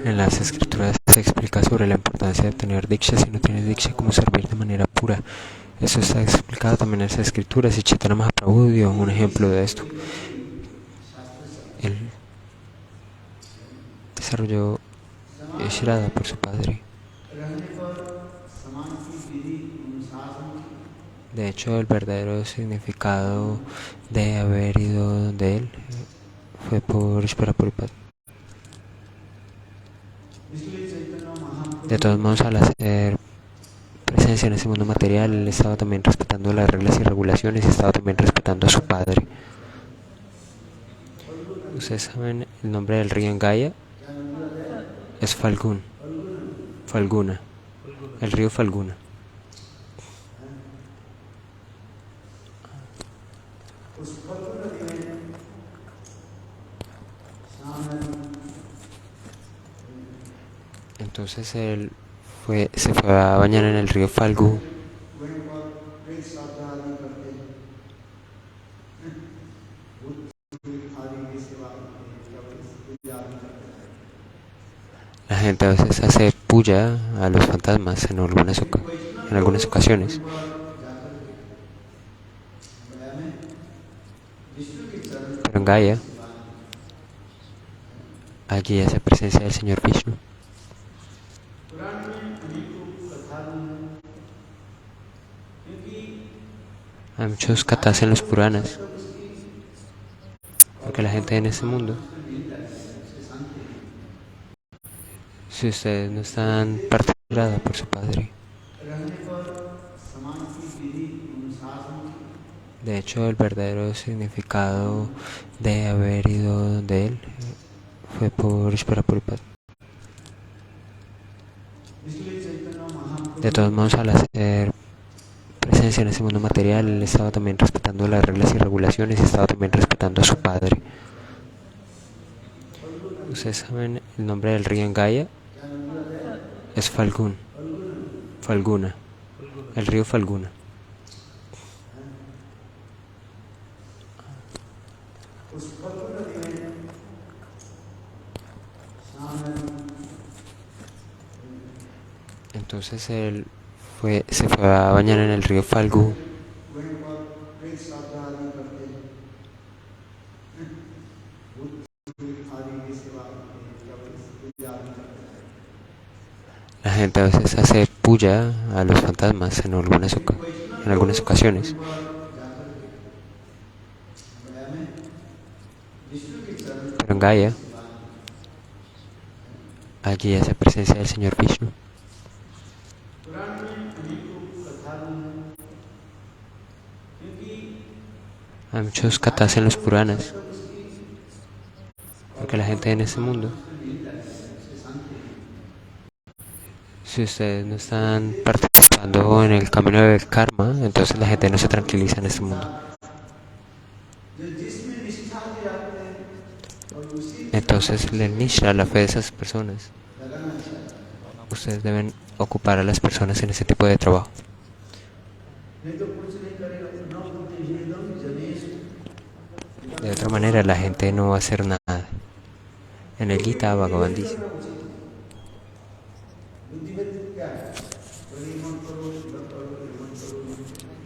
En las escrituras se explica sobre la importancia de tener diksha. Si no tienes diksha, cómo servir de manera pura. Eso está explicado también en las escrituras y Chaitanya Mahaprabhu dio un ejemplo de esto. Él desarrolló Shraddha por su padre. De hecho, el verdadero significado de haber ido donde él fue por Ishvara Prabhupada. De todos modos, al hacer presencia en ese mundo material, él estaba también respetando las reglas y regulaciones y estaba también respetando a su padre. Ustedes saben el nombre del río en Gaya es Falguna, el río Falguna. Entonces él se fue a bañar en el río Falgu. La gente a veces hace puya a los fantasmas en algunas ocasiones. Pero en Gaya, allí hace presencia del Señor Vishnu. Hay muchos kathas en los Puranas, porque la gente en ese mundo, si ustedes no están participados por su padre, de hecho el verdadero significado de haber ido donde él fue por Ishvara Prabhupada. De todos modos, al hacer presencia en ese mundo material, él estaba también respetando las reglas y regulaciones y estaba también respetando a su padre. Ustedes saben el nombre del río en Gaya es Falguna, el río Falguna. Entonces él se fue a bañar en el río Falgu. La gente a veces hace puya a los fantasmas en algunas ocasiones. Pero en Gaya, allí hace presencia del Señor Vishnu. Hay muchos kathas en los Puranas, porque la gente en ese mundo, si ustedes no están participando en el camino del karma, entonces la gente no se tranquiliza en este mundo. Entonces el nishra, la fe de esas personas, ustedes deben ocupar a las personas en ese tipo de trabajo. De otra manera la gente no va a hacer nada. En el Gita Bhagavan dice: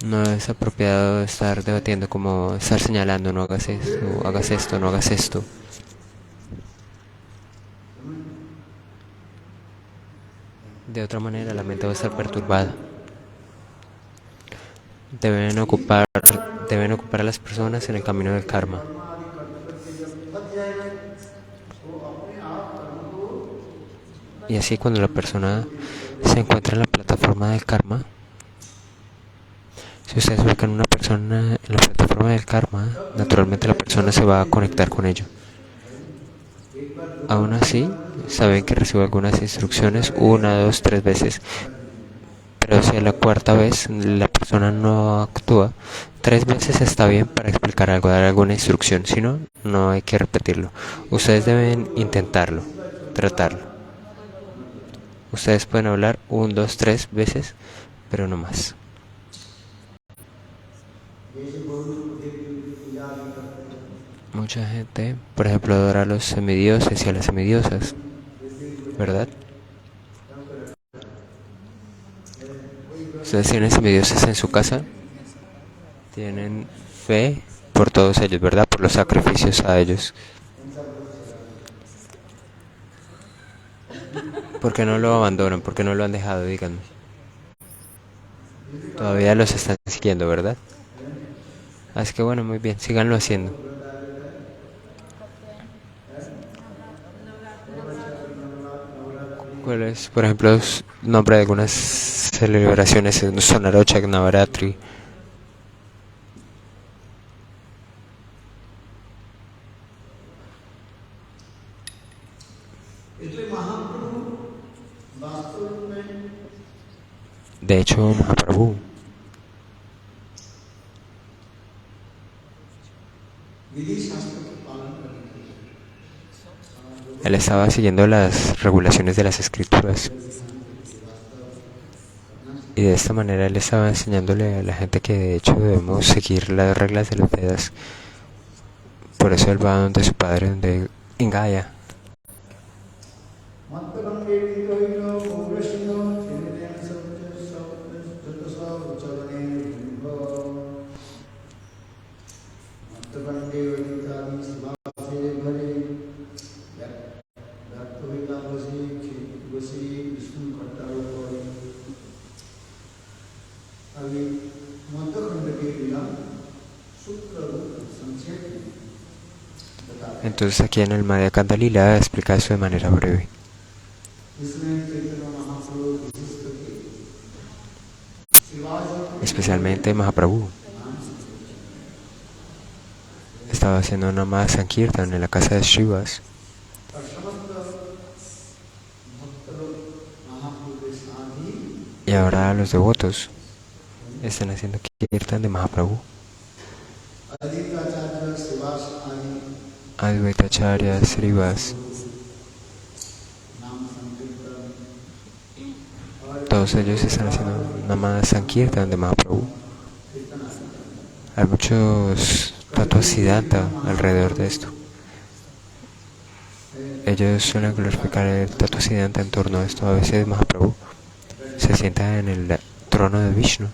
no es apropiado estar debatiendo, como estar señalando, no hagas esto, hagas esto, no hagas esto. De otra manera la mente va a estar perturbada. Deben ocupar a las personas en el camino del karma. Y así cuando la persona se encuentra en la plataforma del karma, si ustedes ubican una persona en la plataforma del karma, naturalmente la persona se va a conectar con ello. Aún así, saben que recibe algunas instrucciones 1, 2, 3 veces. Pero si a la cuarta vez la persona no actúa, 3 veces está bien para explicar algo, dar alguna instrucción. Si no, no hay que repetirlo. Ustedes deben intentarlo, tratarlo. Ustedes pueden hablar 1, 2, 3 veces, pero no más. Mucha gente, por ejemplo, adora a los semidioses y a las semidiosas. ¿verdad? Ustedes tienen semidioses en su casa, tienen fe por todos ellos, ¿verdad? Por los sacrificios a ellos. ¿Por qué no lo abandonan? ¿Por qué no lo han dejado? Díganme. Todavía los están siguiendo, ¿verdad? Así que bueno, muy bien, síganlo haciendo. ¿Cuál es, por ejemplo, el nombre de algunas celebraciones? Sonarochak, Navaratri. De hecho, Mahaprabhu, él estaba siguiendo las regulaciones de las escrituras. Y de esta manera él estaba enseñándole a la gente que de hecho debemos seguir las reglas de los Vedas. Por eso él va donde su padre, donde Ingaya. Entonces aquí en el Madhya Kandalila explica eso de manera breve. Especialmente Mahaprabhu estaba haciendo una Namah Sankirtan en la casa de Srivas. Y ahora los devotos están haciendo Kirtan de Mahaprabhu. Advaitacharya, Srivas, todos ellos están haciendo Namah Sankirtan de Mahaprabhu. Hay muchos Tattva-siddhanta alrededor de esto. Ellos suelen glorificar el Tattva-siddhanta en torno a esto. A veces Mahaprabhu se sienta en el trono de Vishnu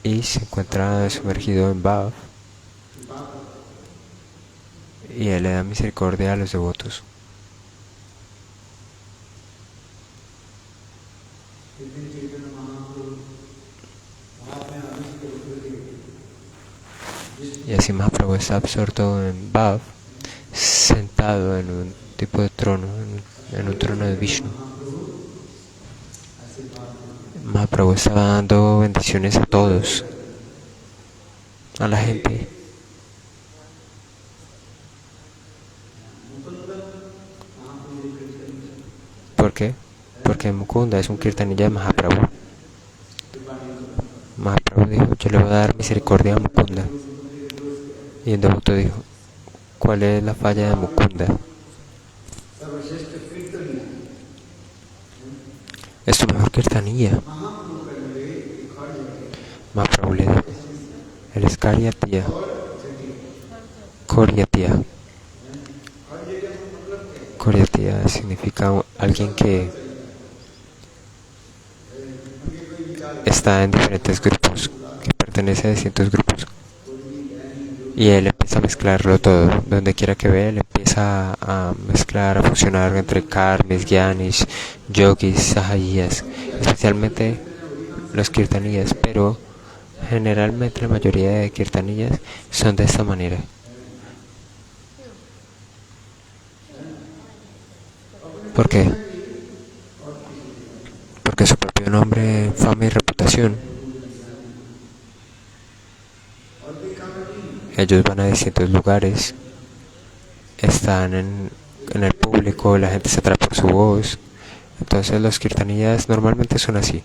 y se encuentra sumergido en Bhav, y él le da misericordia a los devotos. Y así Mahaprabhu está absorto en Bhav, sentado en un tipo de trono, en un trono de Vishnu. Mahaprabhu estaba dando bendiciones a todos, a la gente. ¿Por qué? Porque Mukunda es un kirtanilla de Mahaprabhu. Mahaprabhu dijo, yo le voy a dar misericordia a Mukunda. Y el devoto dijo, ¿cuál es la falla de Mukunda? Es tu mejor kirtanilla. Mahaprabhu le dijo, él es Karyatiya. Karyatiya. Karyatiya significa alguien que está en diferentes grupos, que pertenece a distintos grupos. Y él empieza a mezclarlo todo. Donde quiera que ve, él empieza a mezclar, a fusionar entre karmis, gyanis, yogis, sahayas, especialmente los kirtaniyas, pero generalmente la mayoría de kirtaniyas son de esta manera. ¿Por qué? Porque su propio nombre, fama y reputación. Ellos van a distintos lugares, están en el público, la gente se atrae por su voz. Entonces los kirtaniyas normalmente son así.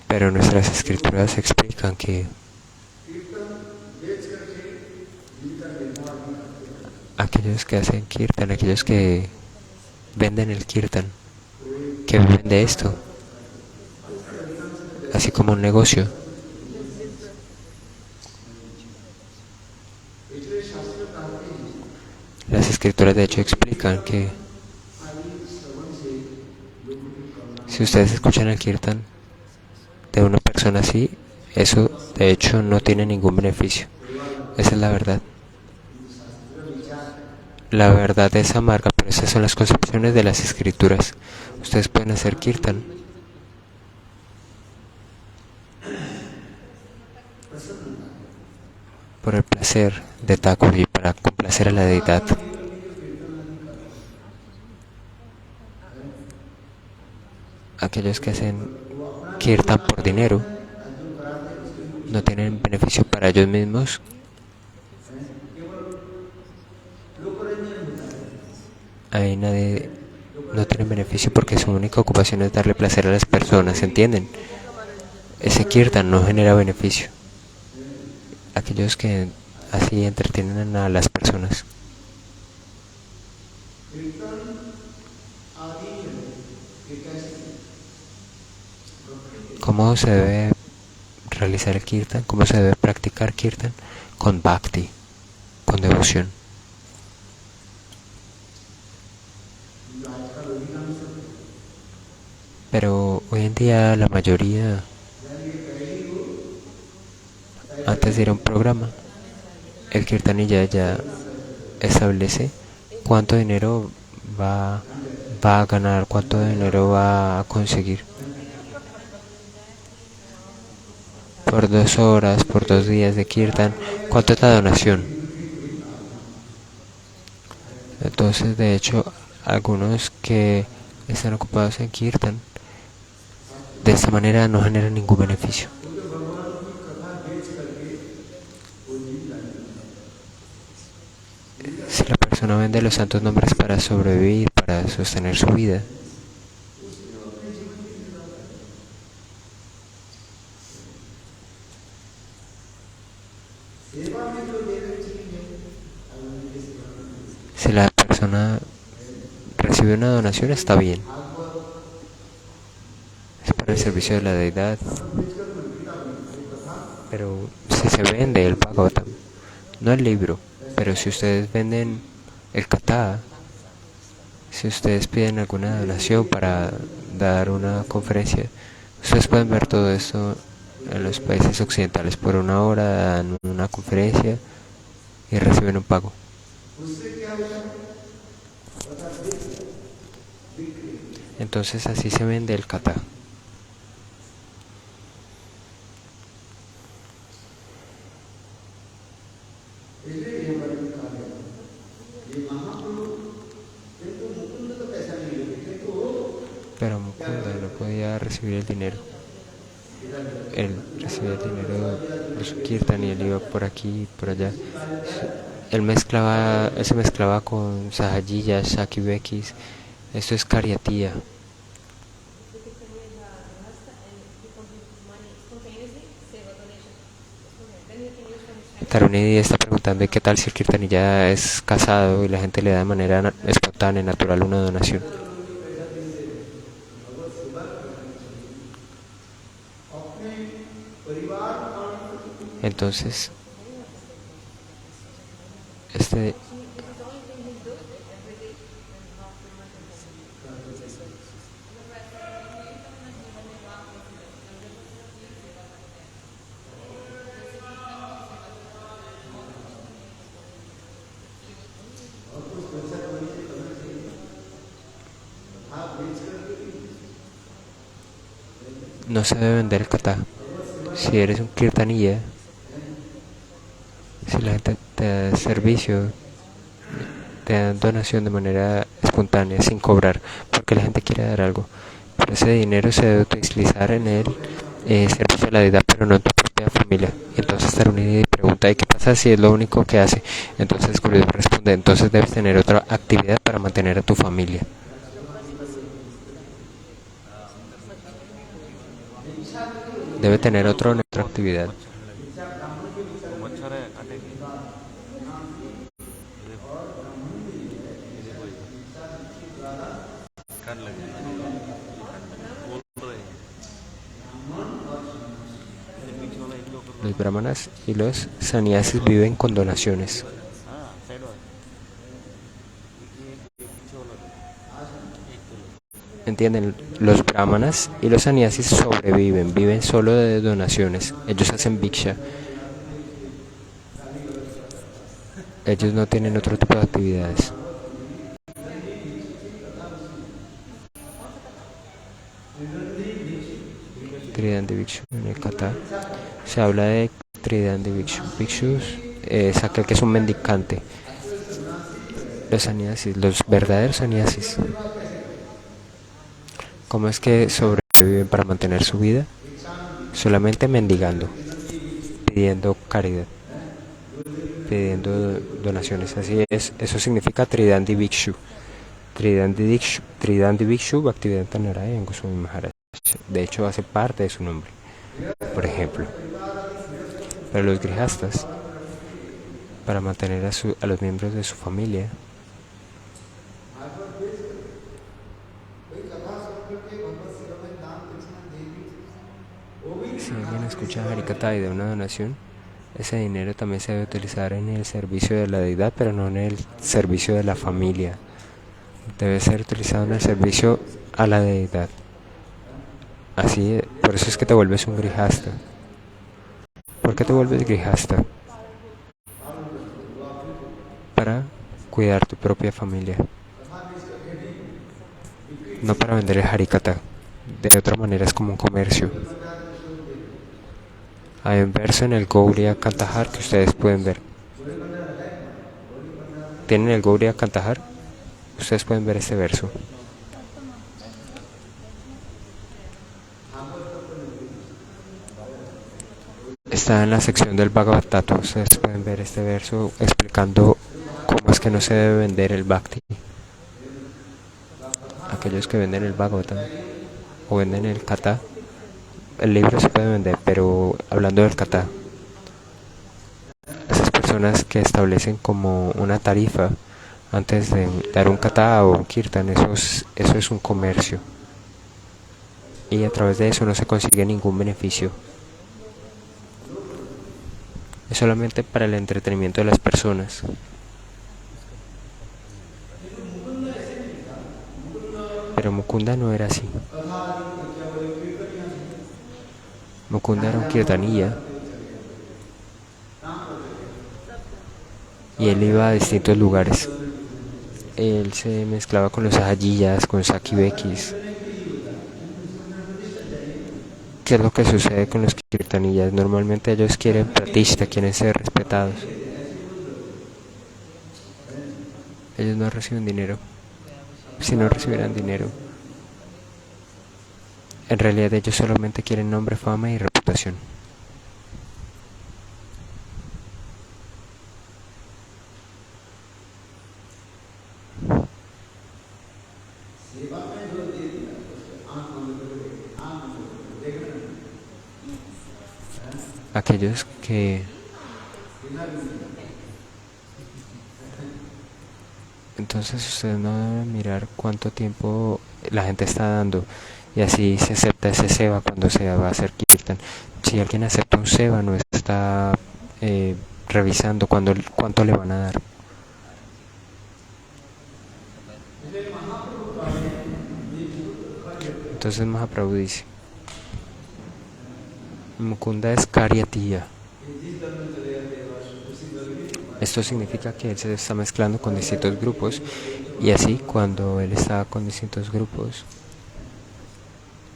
Pero nuestras escrituras explican que aquellos que hacen kirtan, aquellos que venden el kirtan, que viven de esto, así como un negocio, escrituras de hecho explican que si ustedes escuchan el kirtan de una persona así, eso de hecho no tiene ningún beneficio. Esa es la verdad. La verdad es amarga, pero esas son las concepciones de las escrituras. Ustedes pueden hacer kirtan por el placer de Thakur y para complacer a la deidad. Aquellos que hacen kirtan por dinero no tienen beneficio para ellos mismos. Ahí nadie no tiene beneficio porque su única ocupación es darle placer a las personas, ¿entienden? Ese kirtan no genera beneficio. Aquellos que así entretienen a las personas. ¿Cómo se debe realizar el kirtan? ¿Cómo se debe practicar kirtan? Con bhakti, con devoción. Pero hoy en día la mayoría, antes de ir a un programa, el kirtanilla ya establece cuánto dinero va a ganar, cuánto dinero va a conseguir. Por 2 horas, por 2 días de kirtan, ¿cuánto es la donación? Entonces, de hecho, algunos que están ocupados en kirtan, de esta manera no generan ningún beneficio. Si la persona vende los santos nombres para sobrevivir, para sostener su vida, si la persona recibe una donación, está bien. Es para el servicio de la deidad. Pero si se vende el Bhagavatam, no el libro, pero si ustedes venden el Katha, si ustedes piden alguna donación para dar una conferencia, ustedes pueden ver todo esto en los países occidentales. Por 1 hora dan una conferencia y reciben un pago. Entonces así se vende el Katha. Pero Mukunda no podía recibir el dinero. Él recibía el dinero por su kirtan y él iba por aquí y por allá. Él se mezclaba con Sahajiyas, Shakibekis. Esto es Karyatiya. Tarunidi está preguntando ¿y qué tal si el kirtanilla es casado y la gente le da de manera espontánea, natural una donación? Entonces, no se debe vender el Katha. Si eres un kirtanilla, si la gente te da servicio, te dan donación de manera espontánea, sin cobrar, porque la gente quiere dar algo. Pero ese dinero se debe utilizar en el servicio a la deidad, pero no en tu propia familia. Entonces Tarunidi pregunta, ¿y qué pasa si es lo único que hace? Entonces Gurudev responde, entonces debes tener otra actividad para mantener a tu familia. Debe tener otra actividad. Los brahmanas y los sannyasis viven con donaciones. entienden, los brahmanas y los sannyasis sobreviven, viven solo de donaciones. Ellos hacen bhiksha. Ellos no tienen otro tipo de actividades. Tridandi Bhikshu. En el kata se habla de Tridandi Bhikshu. Bhikshus es aquel que es un mendicante. Los sannyasis, los verdaderos sannyasis. ¿Cómo es que sobreviven para mantener su vida? Solamente mendigando, pidiendo caridad, pidiendo donaciones. Así es, eso significa Tridandi Bhikshu. Tridandi Bhikshu Bhaktivedanta Narayana Goswami Maharaj. De hecho, hace parte de su nombre, por ejemplo. Pero los grihastas, para mantener a los miembros de su familia, si alguien escucha Harikata y da una donación, ese dinero también se debe utilizar en el servicio de la deidad, pero no en el servicio de la familia. Debe ser utilizado en el servicio a la deidad. Así, por eso es que te vuelves un grihasta. ¿Por qué te vuelves grihasta? Para cuidar tu propia familia. No para vender el Harikata. De otra manera es como un comercio. Hay un verso en el Gauriya Kantahar que ustedes pueden ver. ¿Tienen el Gauriya Kantahar? Ustedes pueden ver este verso. Está en la sección del Bhagavatam. Ustedes pueden ver este verso explicando cómo es que no se debe vender el Bhakti. Aquellos que venden el Bhagavatam o venden el Kata, el libro se puede vender, pero hablando del Kata, esas personas que establecen como una tarifa antes de dar un Kata o un Kirtan, eso es un comercio. Y a través de eso no se consigue ningún beneficio. Es solamente para el entretenimiento de las personas. Pero Mukunda no era así. Mukunda era un kirtaniya y él iba a distintos lugares. Él se mezclaba con los sajayiyas, con sakibekis. ¿Qué es lo que sucede con los kirtaniyas? Normalmente ellos quieren pratishta, quieren ser respetados. Ellos no reciben dinero. Si no recibieran dinero, en realidad ellos solamente quieren nombre, fama y reputación. Aquellos que entonces ustedes no deben mirar cuánto tiempo la gente está dando y así se acepta ese seva cuando se va a hacer kirtan. Si alguien acepta un seva no está revisando cuánto le van a dar. Entonces Mahaprabhu dice, Mukunda es Karyatiya. Esto significa que él se está mezclando con distintos grupos y así cuando él está con distintos grupos,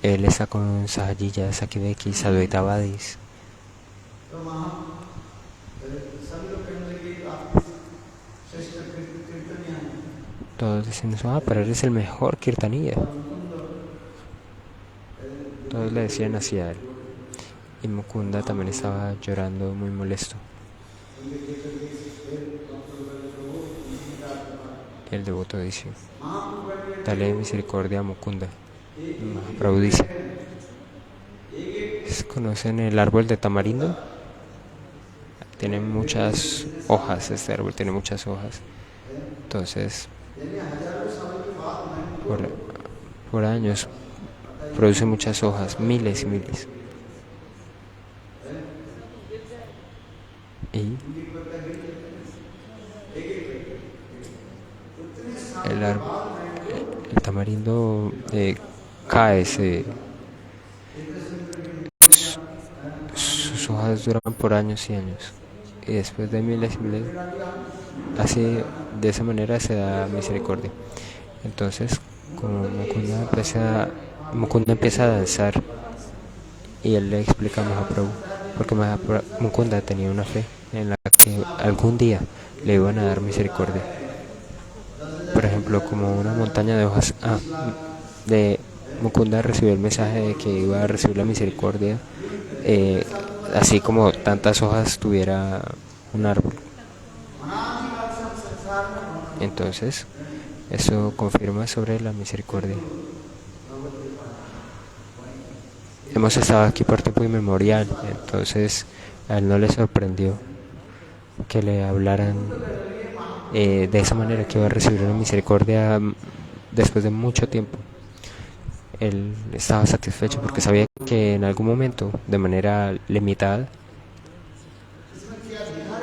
él está con Sahajiyas, Sakibekis, Advaitavadis. Todos dicen, pero eres el mejor kirtaniya. Todos le decían así a él. Y Mukunda también estaba llorando muy molesto. El devoto dice, dale misericordia a Mukunda. Mahaprabhu dice, ¿conocen el árbol de tamarindo? Tiene muchas hojas, este árbol tiene muchas hojas. Entonces, por años produce muchas hojas, miles y miles. el, el tamarindo cae, sus hojas duran por años y años. Y después de miles y miles, así de esa manera se da misericordia. Entonces, como Mukunda empieza a danzar y él le explica a Mahaprabhu, porque Mukunda tenía una fe en la que algún día le iban a dar misericordia. Por ejemplo, como una montaña de hojas de Mukunda recibió el mensaje de que iba a recibir la misericordia, así como tantas hojas tuviera un árbol. Entonces, eso confirma sobre la misericordia. Hemos estado aquí por tiempo inmemorial, entonces a él no le sorprendió que le hablaran de esa manera, que iba a recibir una misericordia después de mucho tiempo. Él estaba satisfecho porque sabía que en algún momento, de manera limitada,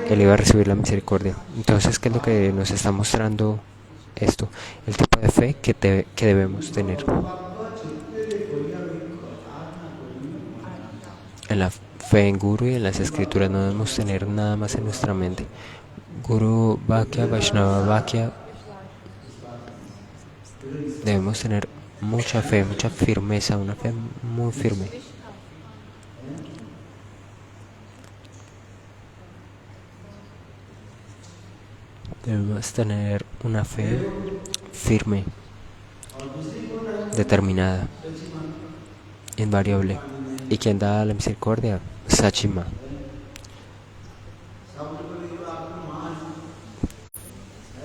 él iba a recibir la misericordia. Entonces, ¿qué es lo que nos está mostrando esto? El tipo de fe que debemos tener. En la fe en Guru y en las escrituras no debemos tener nada más en nuestra mente. Guru Vakya, Vaishnava Vakya, debemos tener mucha fe, mucha firmeza, una fe muy firme. Debemos tener una fe firme, determinada, invariable. ¿Y quién da la misericordia? Sachima.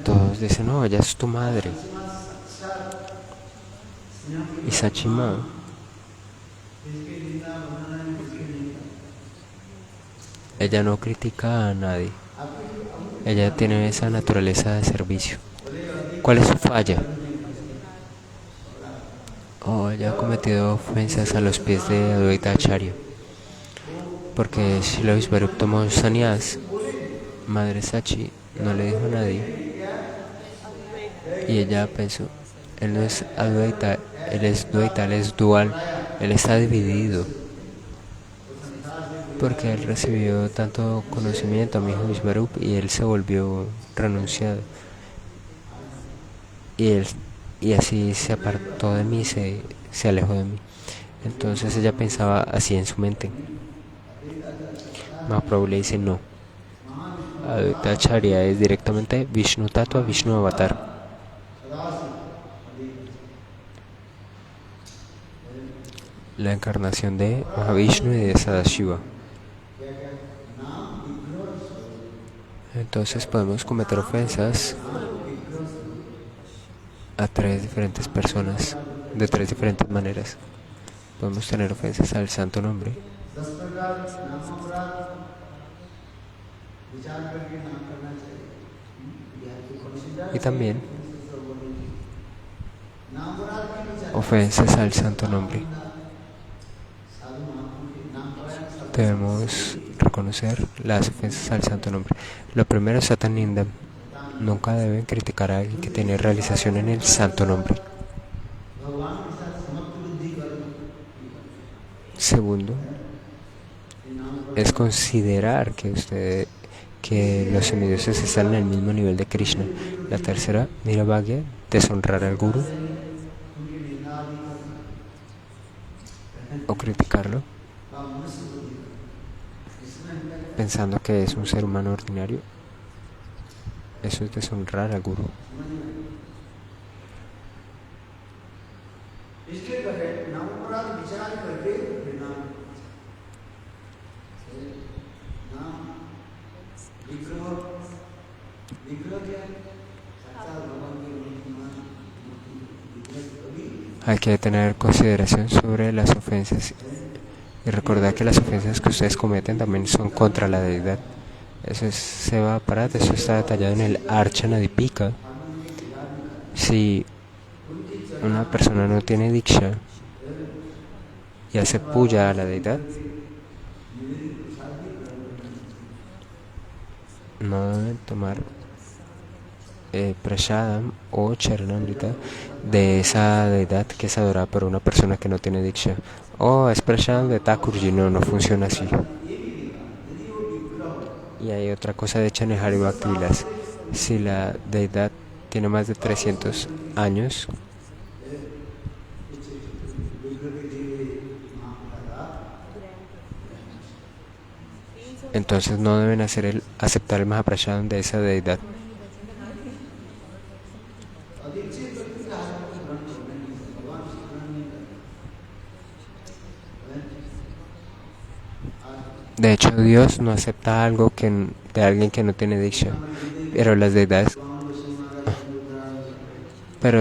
Todos dicen, no, ella es tu madre. Y Sachima, ella no critica a nadie. Ella tiene esa naturaleza de servicio. ¿Cuál es su falla? Ella ha cometido ofensas a los pies de Advaita Acharya. Porque Srila Vishvarup tomó sannyas, Madre Sachi no le dijo a nadie. Y ella pensó, él no es Advaita, él es Dvaita, él es dual, él está dividido. Porque él recibió tanto conocimiento a mi hijo Vishvarup y él se volvió renunciado. Y así se apartó de mí, se alejó de mí. Entonces ella pensaba así en su mente. Mahaprabhu le dice no. Advaita Acharya es directamente Vishnu Tattva, Vishnu Avatar. La encarnación de Mahavishnu y de Sadashiva. Entonces podemos cometer ofensas a tres diferentes personas de tres diferentes maneras. Podemos tener ofensas al santo nombre. Y también ofensas al santo nombre. Debemos reconocer las ofensas al santo nombre. Lo primero es Satanindam. Nunca deben criticar a alguien que tiene realización en el santo nombre. Segundo, es considerar que los semidioses están en el mismo nivel de Krishna. La tercera, Niravagya, deshonrar al Guru o criticarlo pensando que es un ser humano ordinario. Eso es deshonrar al Guru. Hay que tener consideración sobre las ofensas y recordar que las ofensas que ustedes cometen también son contra la deidad. Eso es Seva Aparat, eso está detallado en el Archana Dipika. Si una persona no tiene Diksha y hace puya a la deidad, no deben tomar prashadam o charanamrita de esa deidad que es adorada por una persona que no tiene diksha. Es prashadam de Thakurji, no funciona así. Y hay otra cosa de Chanehari Bhaktivilas. Si la deidad tiene más de 300 años, entonces no deben aceptar el Mahaprashadam de esa deidad. De hecho, Dios no acepta algo de alguien que no tiene diksha, pero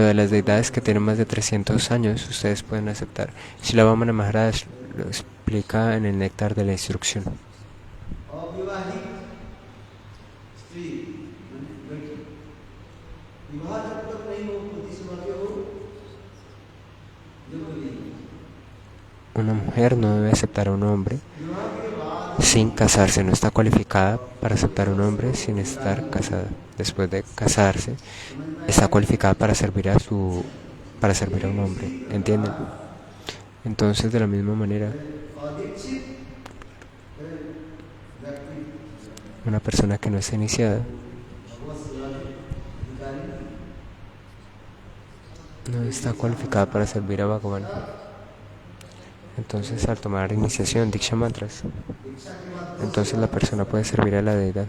de las deidades que tienen más de 300 años, ustedes pueden aceptar. Srila Vamana Maharaj lo explica en el Néctar de la Instrucción. Una mujer no debe aceptar a un hombre sin casarse, no está cualificada para aceptar a un hombre sin estar casada. Después de casarse, está cualificada para servir a un hombre, ¿entienden? Entonces, de la misma manera, una persona que no está iniciada no está cualificada para servir a Bhagavan. Entonces, al tomar iniciación, Diksha Mantras, entonces la persona puede servir a la deidad.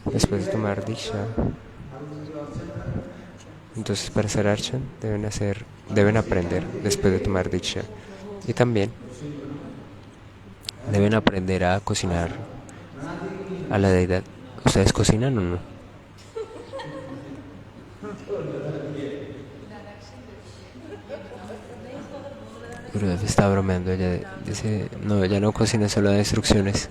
Después de tomar Diksha, entonces para hacer Archan deben aprender después de tomar Diksha. Y también deben aprender a cocinar a la deidad. ¿Ustedes cocinan o no? Gurudev está bromeando, ella dice, no, ella no cocina, solo da instrucciones.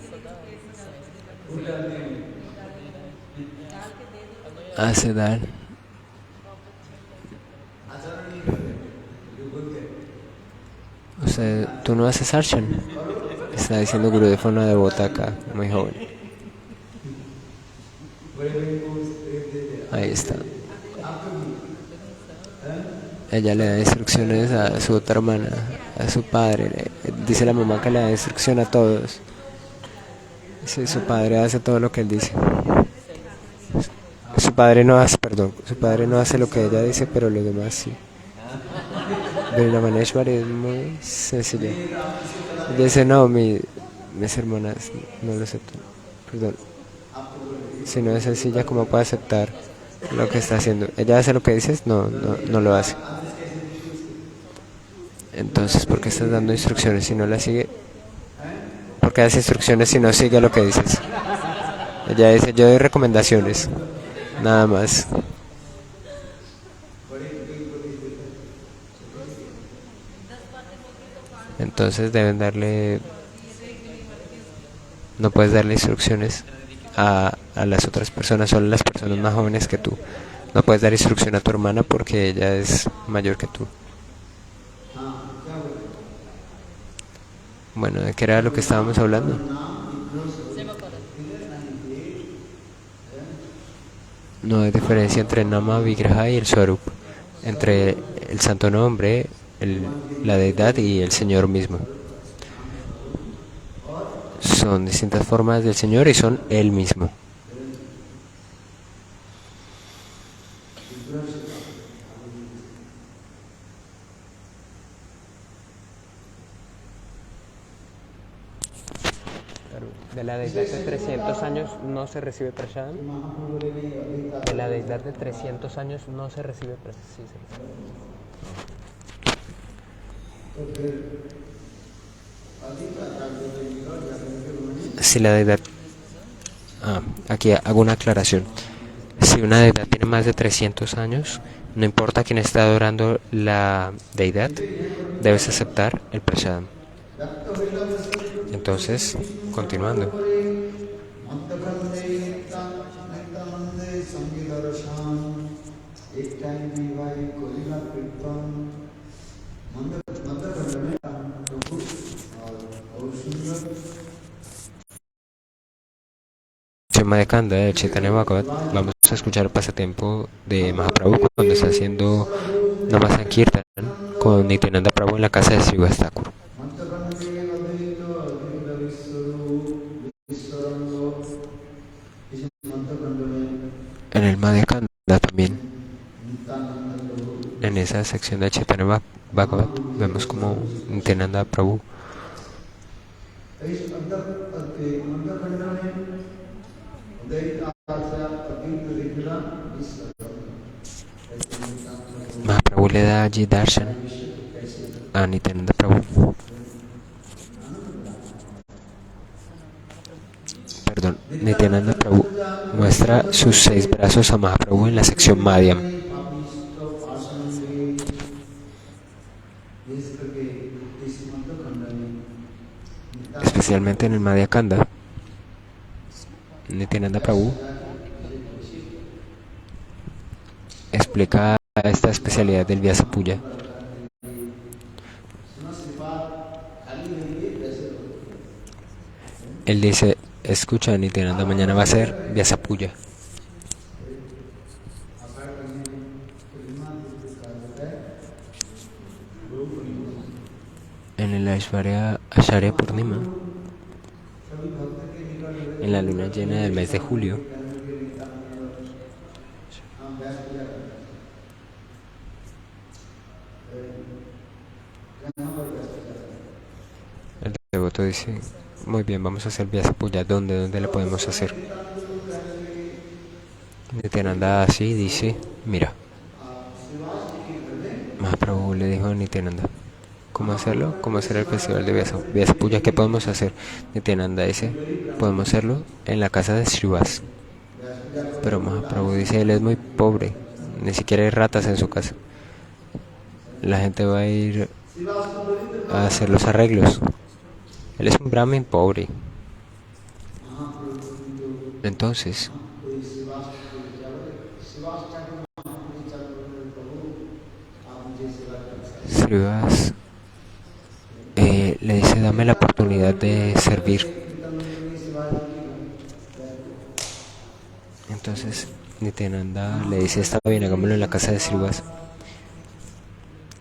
Hace dar. Tú no haces Archan. Está diciendo Gurudev fue una devota acá, muy joven. Ahí está. Ella le da instrucciones a su otra hermana, a su padre. Dice la mamá que le da instrucción a todos. Sí, su padre hace todo lo que él dice. Su padre no hace lo que ella dice, pero los demás sí. Vrindavaneshwari es muy sencilla. Ella dice, no, mis hermanas no lo aceptan. Perdón. Si no es sencilla, ¿cómo puede aceptar lo que está haciendo? Ella hace lo que dices, no lo hace. Entonces, ¿por qué estás dando instrucciones si no las sigue? ¿Por qué das instrucciones si no sigue lo que dices? Ella dice, yo doy recomendaciones, nada más. Entonces no puedes darle instrucciones a las otras personas, solo a las personas más jóvenes que tú. No puedes dar instrucción a tu hermana porque ella es mayor que tú. Bueno, ¿de qué era lo que estábamos hablando? No hay diferencia entre Nama, Vigraha y el Swarup, entre el santo nombre, la deidad y el Señor mismo. Son distintas formas del Señor y son Él mismo. De la deidad de 300 años no se recibe prashadam. De la deidad de 300 años no se recibe prashadam. Sí, si la deidad... aquí hago una aclaración. Si una deidad tiene más de 300 años, no importa quién esté adorando la deidad, debes aceptar el prashadam. Entonces, continuando. Tema de Kanda de Chaitanya Bhagavat, vamos a escuchar el pasatiempo de Mahaprabhu cuando está haciendo Namasankirtan con Nityananda Prabhu en la casa de Srivas Thakur. En el Madhya Kanda también, en esa sección de Chaitanya Bhagavat, vemos como Nityananda Prabhu Mahaprabhu le da allí darshan a Nityananda Prabhu. Perdón, Nityananda Prabhu muestra sus 6 brazos a Mahaprabhu en la sección Madhyam. Especialmente en el Madhya Kanda, Nityananda Prabhu explica esta especialidad del Vyasa Puja. Él dice, escucha Nityananda, mañana va a ser Vyasa Puja. En el Aishwarya Purnima, en la luna llena del mes de julio, el devoto dice, muy bien, vamos a hacer Vyasa Puja. ¿Dónde la podemos hacer? Nityananda así dice, mira, Mahaprabhu le dijo a Nityananda, ¿cómo hacerlo? ¿Cómo hacer el festival de Vyasa Puja? ¿Qué podemos hacer? Nityananda dice, podemos hacerlo en la casa de Srivas. Pero Mahaprabhu dice, él es muy pobre, ni siquiera hay ratas en su casa. La gente va a ir a hacer los arreglos. Él es un brahmin pobre. Entonces, Srivas le dice, dame la oportunidad de servir. Entonces Nityananda le dice, está bien, hagámoslo en la casa de Srivas.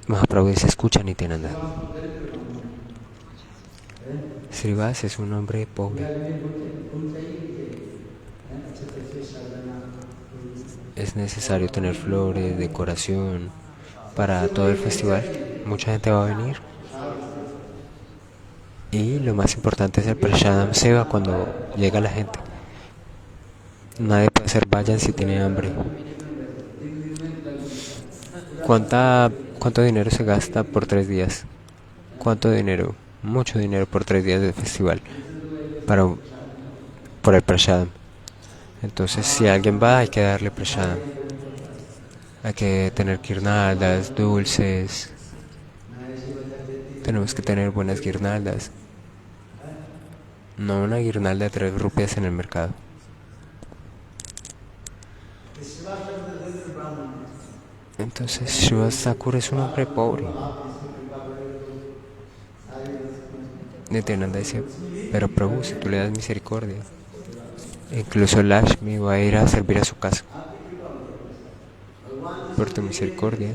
Mahaprabhu dice, escucha Nityananda, Srivas es un hombre pobre. Es necesario tener flores, decoración para todo el festival. Mucha gente va a venir. Y lo más importante es el Prashadam Seva cuando llega la gente. Nadie puede hacer vayan si tiene hambre. ¿Cuánto dinero se gasta por 3 días? ¿Cuánto dinero? Mucho dinero por 3 días de festival por el Prashadam. Entonces, si alguien va, hay que darle Prashadam. Hay que tener guirnaldas, dulces. Tenemos que tener buenas guirnaldas. No una guirnalda de 3 rupias en el mercado. Entonces Srivas Thakur es un hombre pobre. Nityananda dice, pero Prabhu, si tú le das misericordia, incluso Lakshmi va a ir a servir a su casa. Por tu misericordia,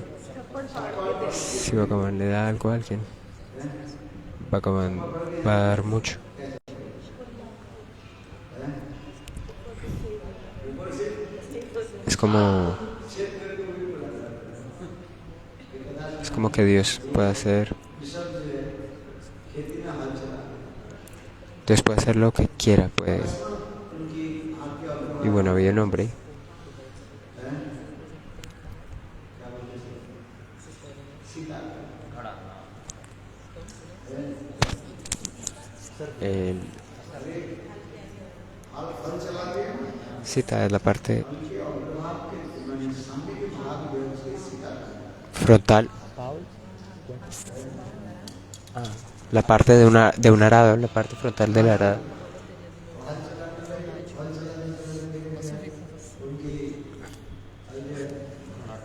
si Bhagavan le da algo a alguien, Bhagavan va a dar mucho. Es como que Dios puede hacer lo que quiera, puede. Y bueno, había un hombre Sita es la parte frontal, la parte de un arado, la parte frontal del arado.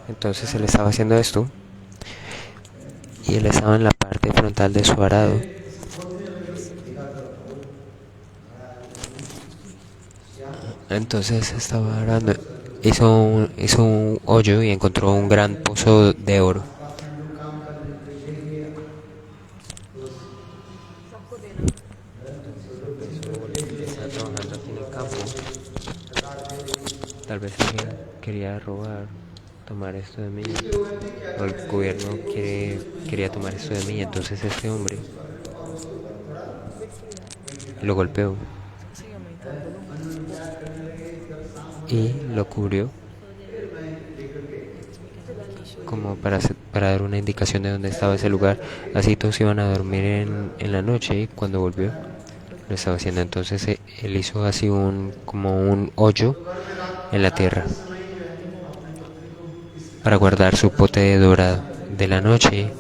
Entonces él estaba haciendo esto y él estaba en la parte frontal de su arado. Entonces estaba orando, hizo un hoyo y encontró un gran pozo de oro. Estaba trabajando aquí en el campo. Tal vez alguien quería robar, tomar esto de mí, o el gobierno quería tomar esto de mí. Entonces este hombre lo golpeó y lo cubrió como para dar una indicación de dónde estaba ese lugar. Así todos iban a dormir en la noche, y cuando volvió lo estaba haciendo. Entonces él hizo así como un hoyo en la tierra para guardar su pote de dorado. De la noche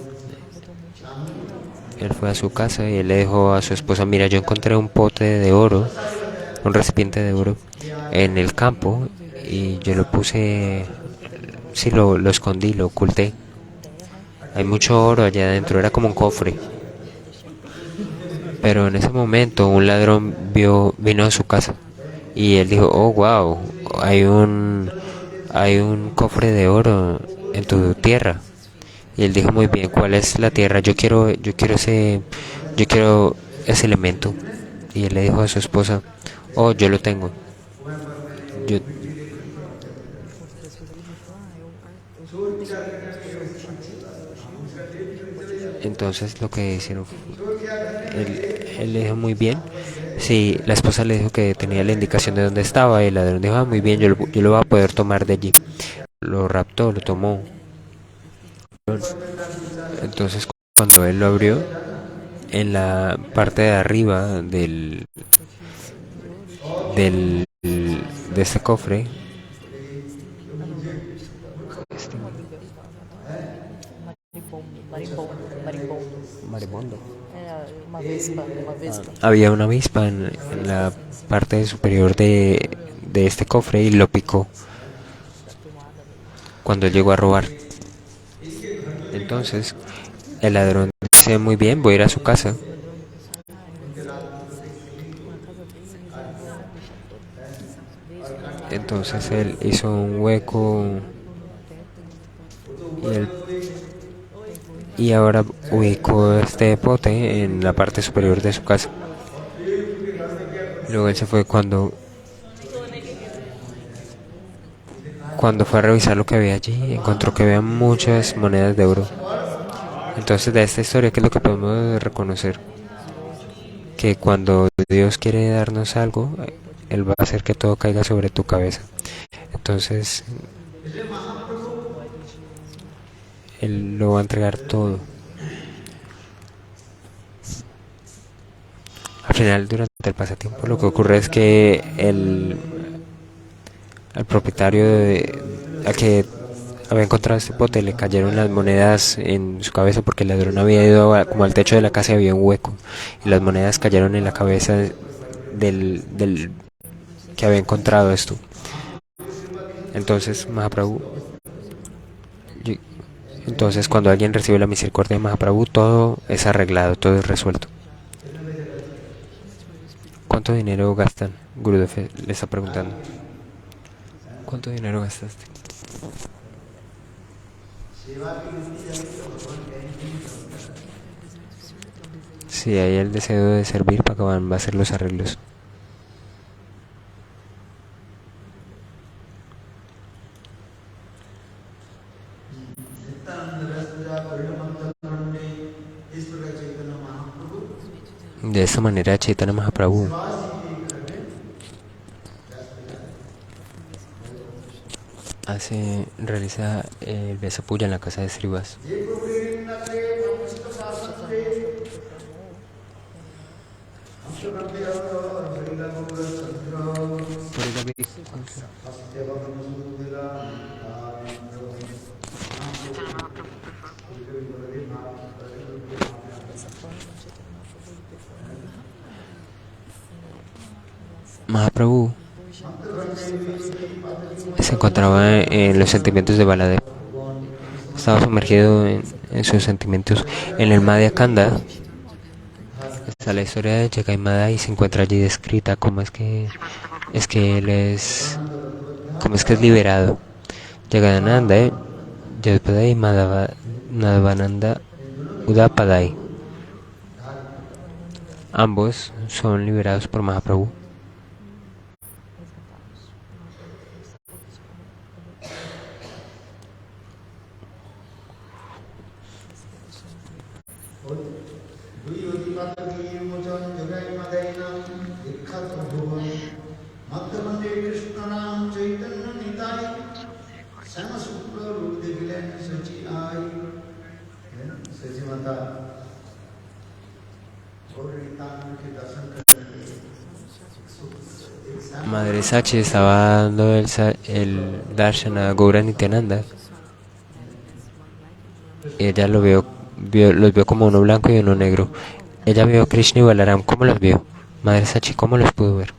él fue a su casa y él le dijo a su esposa: mira, yo encontré un pote de oro, un recipiente de oro en el campo, y yo lo puse, sí, lo escondí, lo oculté. Hay mucho oro allá adentro, era como un cofre. Pero en ese momento un ladrón vino a su casa y él dijo: oh, wow, hay un cofre de oro en tu tierra. Y él dijo: muy bien, ¿cuál es la tierra? Yo quiero ese elemento. Y él le dijo a su esposa: oh, yo lo tengo. Yo, entonces lo que hicieron, él le dijo: muy bien. Sí, la esposa le dijo que tenía la indicación de dónde estaba, y el ladrón dijo: ah, muy bien, yo lo voy a poder tomar de allí. Lo raptó, lo tomó. Entonces cuando él lo abrió, en la parte de arriba de este cofre, este maribondo, había una avispa en la parte superior de este cofre, y lo picó cuando él llegó a robar. Entonces el ladrón dice: muy bien, voy a ir a su casa. Entonces él hizo un hueco, y, él, y ahora ubicó este pote en la parte superior de su casa. Luego él se fue. Cuando fue a revisar lo que había allí, encontró que había muchas monedas de oro. Entonces de esta historia, ¿qué es lo que podemos reconocer? Que cuando Dios quiere darnos algo, Él va a hacer que todo caiga sobre tu cabeza. Entonces Él lo va a entregar todo. Al final, durante el pasatiempo, lo que ocurre es que al propietario al que había encontrado este pote, le cayeron las monedas en su cabeza, porque el ladrón había ido como al techo de la casa y había un hueco, y las monedas cayeron en la cabeza del que había encontrado esto. Entonces Mahaprabhu, entonces cuando alguien recibe la misericordia de Mahaprabhu, todo es arreglado, todo es resuelto. ¿Cuánto dinero gastan? Gurudev le está preguntando. ¿Cuánto dinero gastaste? Si hay el deseo de servir, Bhagavan va a hacer los arreglos. De esta manera Chaitanya Mahaprabhu realiza el Vyasapuja en la casa de Srivas. Mahaprabhu se encontraba en los sentimientos de Baladev. Estaba sumergido en sus sentimientos. En el Madhya Kanda sea, la historia de Jagai Madai se encuentra allí descrita cómo es que él es, cómo es que es liberado. Jagadananda, Jayapadayi Madhavananda Udapadai. Ambos son liberados por Mahaprabhu. Madre Sachi estaba dando el darshan a Gaura Nityananda. Ella los vio como uno blanco y uno negro. Ella vio a Krishna y Balaram. ¿Cómo los vio? Madre Sachi, ¿cómo los pudo ver?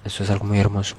Eso es algo muy hermoso.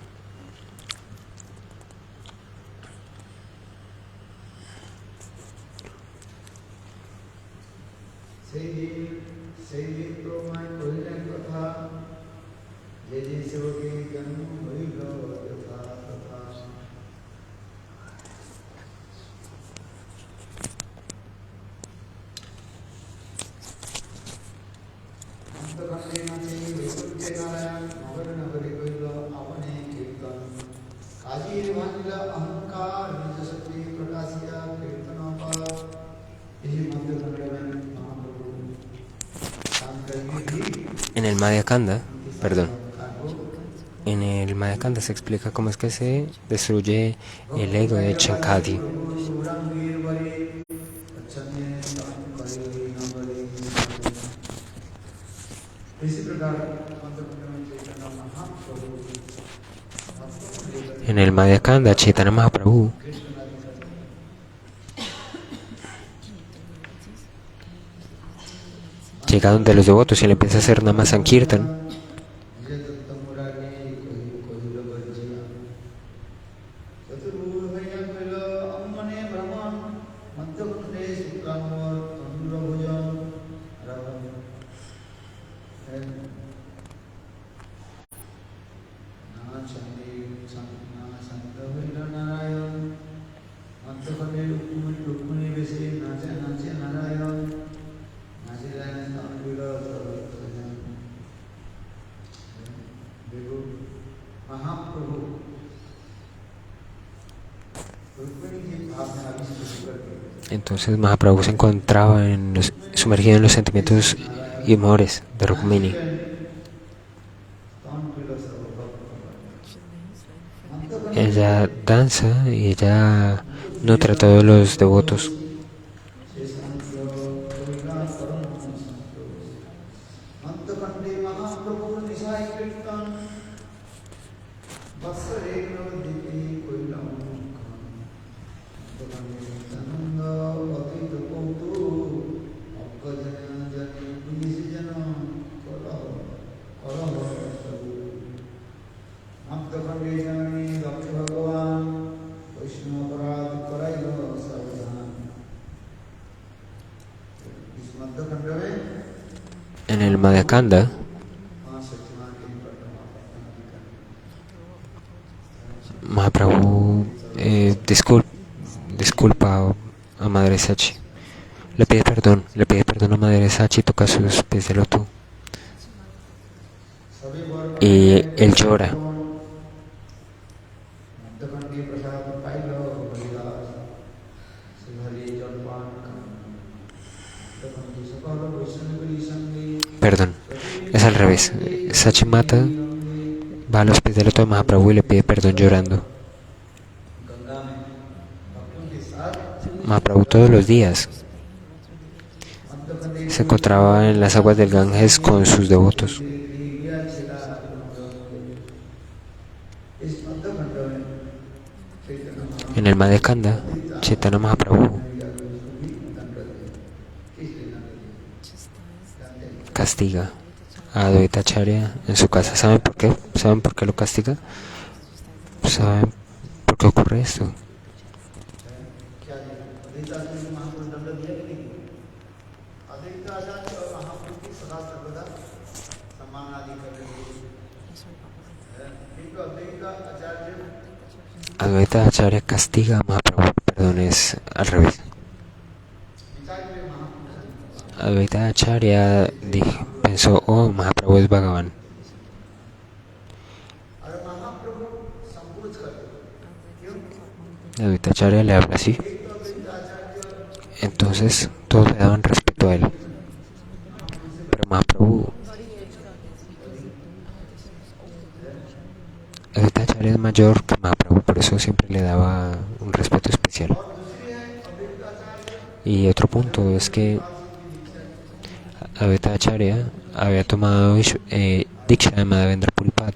En el Madhya Kanda, en el Madhya Kanda se explica cómo es que se destruye el ego de Chankadi. En el Madhya Kanda, Chaitanya Mahaprabhu llega donde los devotos y le empieza a hacer Nama Sankirtan. Entonces Mahaprabhu se encontraba sumergido en los sentimientos y humores de Rukmini. Ella danza y ella nutre a todos los devotos. En el Madhya Kanda, Mahaprabhu disculpa a Madre Sachi. Le pide perdón a Madre Sachi y toca sus pies de loto. Y él llora. Perdón, es al revés. Sachi Mata va a los pies del loto de Mahaprabhu y le pide perdón llorando. Mahaprabhu todos los días se encontraba en las aguas del Ganges con sus devotos. En el Madhya Kanda, Chaitanya Mahaprabhu castiga a Advaita Acharya en su casa. ¿Saben por qué? ¿Saben por qué lo castiga? ¿Saben por qué ocurre esto? Advaita Acharya castiga a Mahaprabhu, perdón, es al revés. Advaita Acharya pensó, oh, Mahaprabhu es Bhagavan. Advaita Acharya le habla así. Entonces todos le daban respeto a él. Pero Mahaprabhu, Advaita Acharya es mayor que Mahaprabhu, por eso siempre le daba un respeto especial. Y otro punto es que Advaita Acharya había tomado Diksha de Madhavendra Puripad.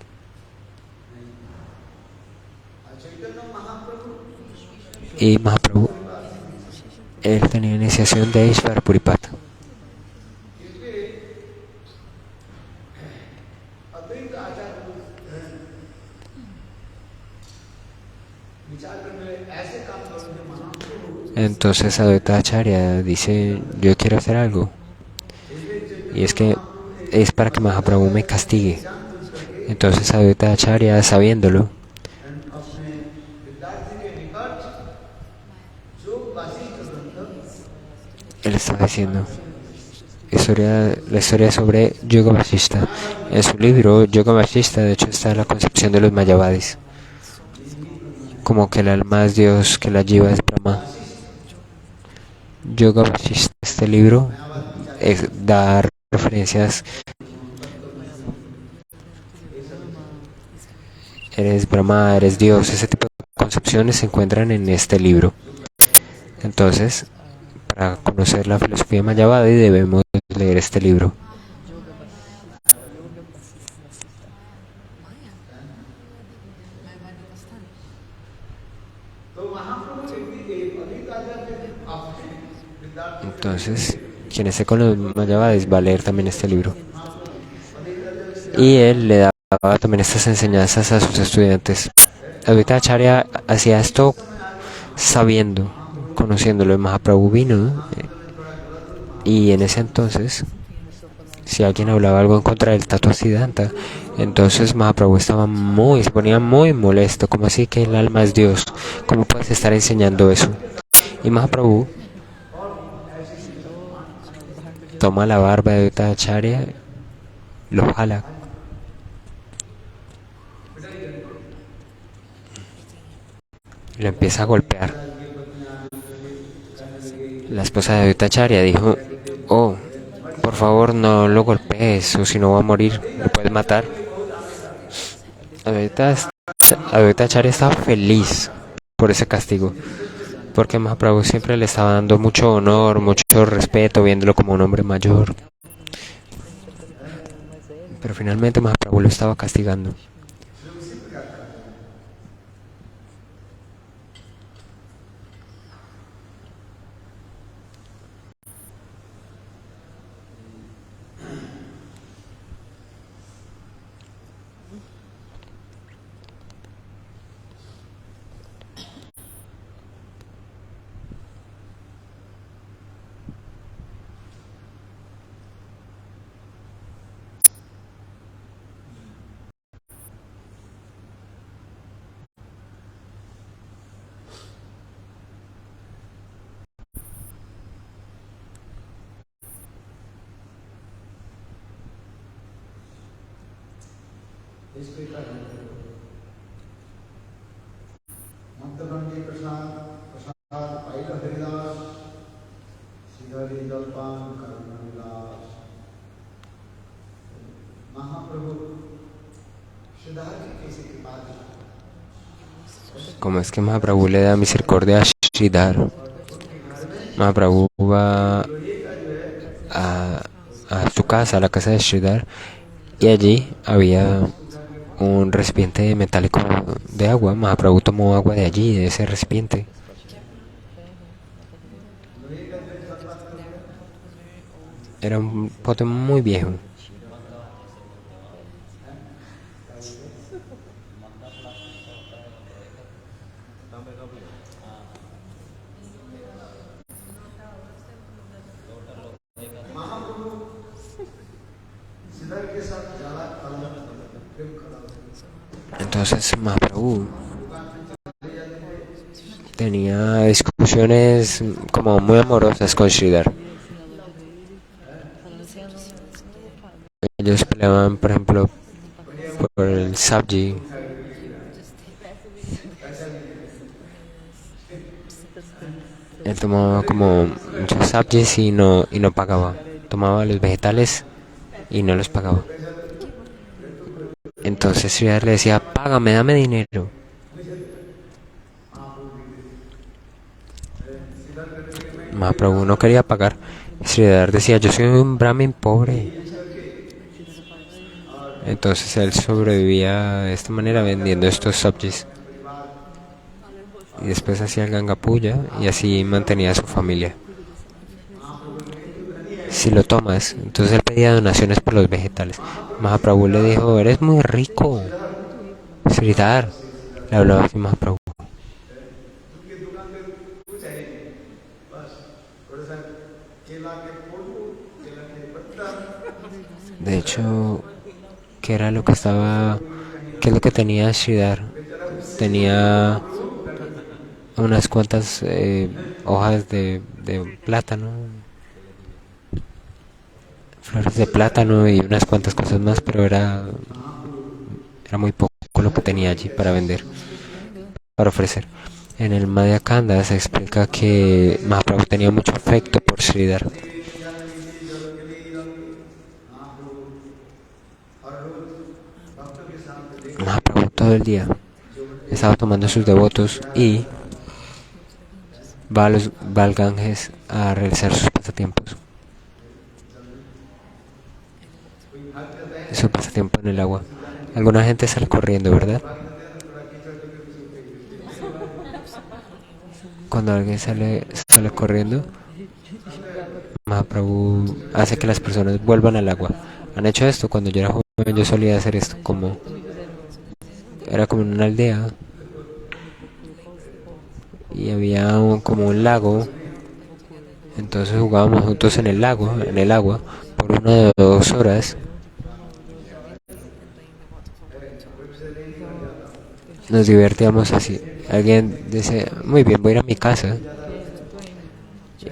Y Mahaprabhu, él tenía iniciación de Ishvara Puripad. Entonces Advaita Acharya dice, yo quiero hacer algo. Y es que es para que Mahaprabhu me castigue. Entonces Advaita Acharya, sabiéndolo, él estaba diciendo la historia sobre Yoga Vasishta. En su libro Yoga Vasishta, de hecho, está la concepción de los Mayavadis, como que el alma es Dios, que la Jiva es Brahma. Yoga Vasishta, este libro, da referencias. Eres Brahma, eres Dios, ese tipo de concepciones se encuentran en este libro. Entonces, para conocer la filosofía Mayavadi debemos leer este libro. Entonces, quien esté con los Mayavadis va a leer también este libro. Y él le daba también estas enseñanzas a sus estudiantes. Advaita Acharya hacía esto sabiendo, conociéndolo. Mahaprabhu vino, y en ese entonces, si alguien hablaba algo en contra del Tattva-Siddhanta, entonces Mahaprabhu se ponía muy molesto. ¿Cómo así que el alma es Dios? ¿Cómo puedes estar enseñando eso? Y Mahaprabhu toma la barba de Advaita Acharya, lo jala. Lo empieza a golpear. La esposa de Advaita Acharya dijo, oh, por favor no lo golpees, o si no va a morir, lo puedes matar. Advaita Acharya estaba feliz por ese castigo, porque Mahaprabhu siempre le estaba dando mucho honor, mucho respeto, viéndolo como un hombre mayor. Pero finalmente Mahaprabhu lo estaba castigando. Como es que Mahaprabhu le da misericordia a Sridhar. Mahaprabhu va a su casa, a la casa de Sridhar, y allí había un recipiente metálico de agua. Mahaprabhu tomó agua de allí, de ese recipiente. Era un pote muy viejo. Entonces Mahaprabhu tenía discusiones como muy amorosas con Sridhar. Ellos peleaban, por ejemplo, por el sabji. Él tomaba como muchos sabjis y no pagaba. Tomaba los vegetales y no los pagaba. Entonces Sridhar le decía, págame, dame dinero. Mahaprabhu no quería pagar. Sridhar decía, yo soy un brahmin pobre. Entonces él sobrevivía de esta manera vendiendo estos sabjis. Y después hacía el Ganga Puja y así mantenía a su familia. Si lo tomas, entonces él pedía donaciones por los vegetales. Mahaprabhu le dijo, eres muy rico. Sridhar, le hablaba así Mahaprabhu. De hecho, ¿qué era lo que estaba, qué es lo que tenía Sridhar? Tenía unas cuantas hojas de plátano, flores de plátano y unas cuantas cosas más, pero era muy poco lo que tenía allí para vender, para ofrecer. En el Madhya Kanda se explica que Mahaprabhu tenía mucho afecto por Sridhar. Mahaprabhu todo el día estaba tomando sus devotos y va al Ganges a realizar sus pasatiempos. Su pasatiempo en el agua. Alguna gente sale corriendo, ¿verdad? Cuando alguien sale corriendo, Mahaprabhu hace que las personas vuelvan al agua. ¿Han hecho esto? Cuando yo era joven yo solía hacer esto, era como en una aldea y había como un lago, entonces jugábamos juntos en el lago, en el agua, por 1 o 2 horas. Nos divertíamos así. Alguien dice, muy bien, voy a ir a mi casa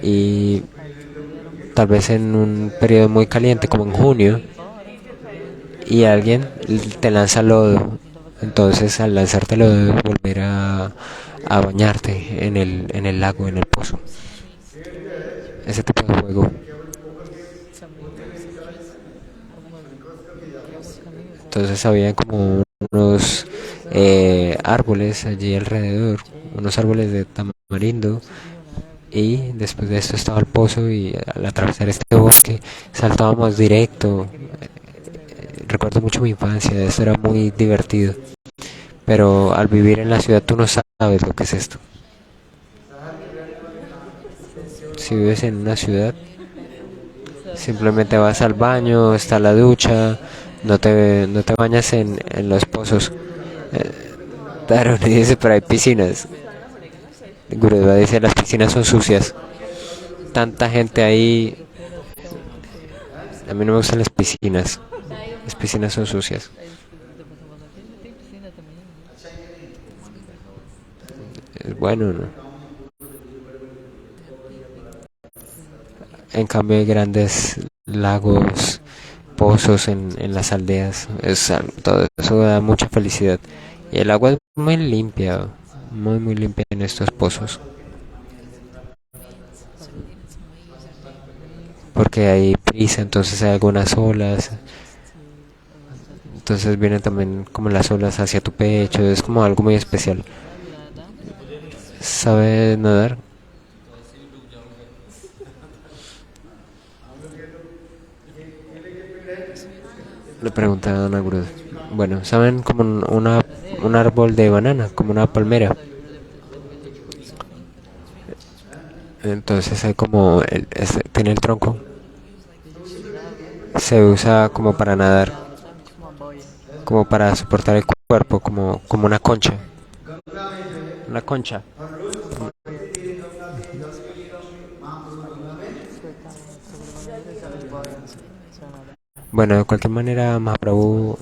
y tal vez en un periodo muy caliente como en junio y alguien te lanza lodo. Entonces al lanzarte lodo debes volver a bañarte en el lago, en el pozo. Ese tipo de juego. Entonces había como unos árboles allí alrededor, unos árboles de tamarindo. Y después de esto estaba el pozo y al atravesar este bosque saltábamos directo. Recuerdo mucho mi infancia, esto era muy divertido. Pero al vivir en la ciudad tú no sabes lo que es esto. Si vives en una ciudad, simplemente vas al baño, está la ducha, no te bañas en los pozos. Claro, dice, pero hay piscinas. Gurudeva dice, las piscinas son sucias. Tanta gente ahí. A mí no me gustan las piscinas. Las piscinas son sucias. Es bueno, ¿no? En cambio hay grandes lagos, pozos en las aldeas. Todo eso da mucha felicidad. Y el agua es muy limpia, muy muy limpia en estos pozos. Porque hay prisa, entonces hay algunas olas. Entonces vienen también como las olas hacia tu pecho. Es como algo muy especial. ¿Sabe nadar? Le pregunta a Ana Grud. Bueno, ¿saben como un árbol de banana, como una palmera? Entonces hay como, tiene el tronco. Se usa como para nadar, como para soportar el cuerpo, como una concha. una concha. Bueno, de cualquier manera, Mahaprabhu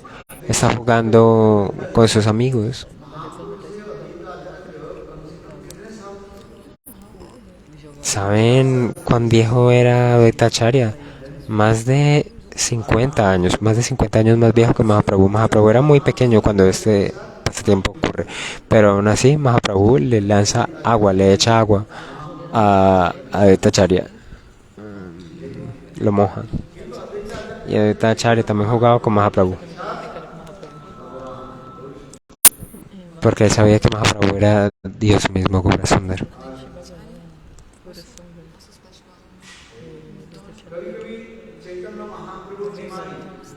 está jugando con sus amigos. ¿Saben cuán viejo era Advaitacharya? Más de 50 años, más de 50 años más viejo que Mahaprabhu. Mahaprabhu era muy pequeño cuando este pasatiempo ocurre, pero aún así Mahaprabhu le lanza agua, le echa agua a Advaitacharya, lo moja. Y Advaitacharya también jugaba con Mahaprabhu, porque él sabía que Mahaprabhu era Dios mismo, Gopura Sundar.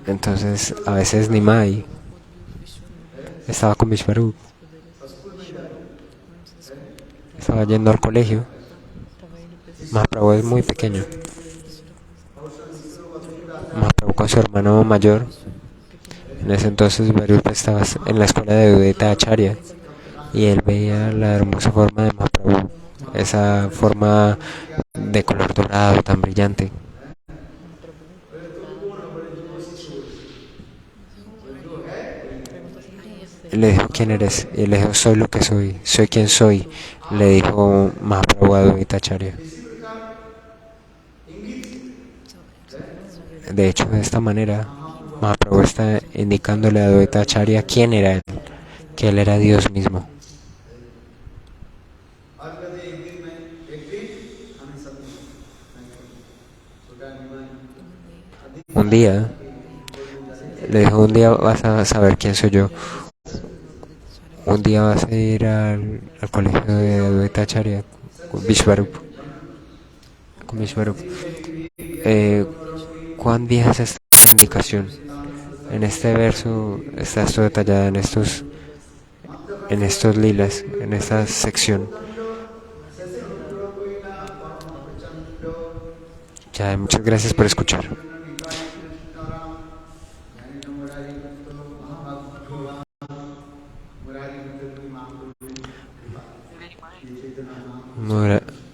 Entonces, a veces Nimai estaba con Vishvarup, estaba yendo al colegio. Mahaprabhu es muy pequeño. Mahaprabhu con su hermano mayor. En ese entonces Vishvarup estaba en la escuela de Udeta Acharya y él veía la hermosa forma de Mahaprabhu, esa forma de color dorado tan brillante. Y le dijo, ¿quién eres? Y él le dijo, soy lo que soy quien soy, le dijo Mahaprabhu a Udeta Acharya. De hecho, de esta manera, Mahaprabhu está indicándole a Advaita Acharya quién era él, que él era Dios mismo. Un día, le dijo, un día vas a saber quién soy yo. Un día vas a ir al colegio de Advaita Acharya con Vishvarup. Con Vishvarup. ¿Cuán vieja es esta indicación? En este verso está esto detallado en estos lilas, en esta sección. Ya, muchas gracias por escuchar.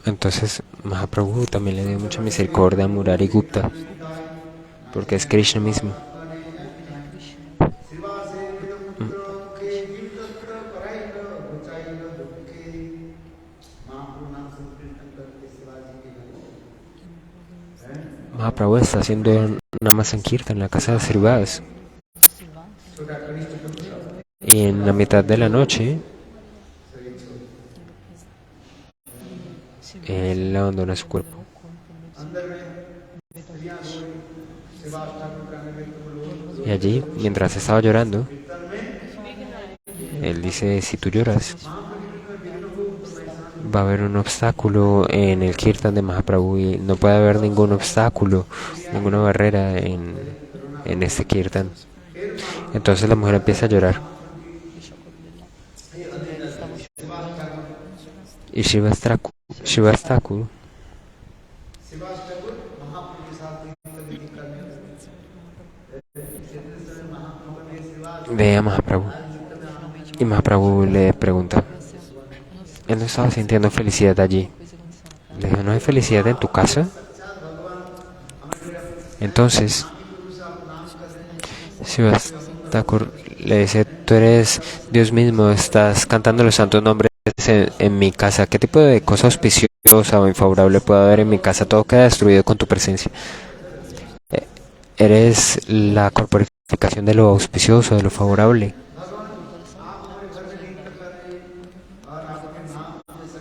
Entonces Mahaprabhu también le dio mucha misericordia a Murari Gupta, porque es Krishna mismo. Mahaprabhu está haciendo Namasankirtan en la casa de Srivas. Y en la mitad de la noche, él abandona su cuerpo. Y allí, mientras estaba llorando, él dice, si tú lloras, va a haber un obstáculo en el Kirtan de Mahaprabhu y no puede haber ningún obstáculo, ninguna barrera en este Kirtan. Entonces la mujer empieza a llorar. Y Srivas Thakur ve a Mahaprabhu. Y Mahaprabhu le pregunta, él no estaba sintiendo felicidad allí. Le dijo, ¿no hay felicidad en tu casa? Entonces, Srivas Thakur le dice, tú eres Dios mismo, estás cantando los santos nombres en mi casa. ¿Qué tipo de cosa auspiciosa o infavorable puede haber en mi casa? Todo queda destruido con tu presencia. Eres la corporificación de lo auspicioso, de lo favorable.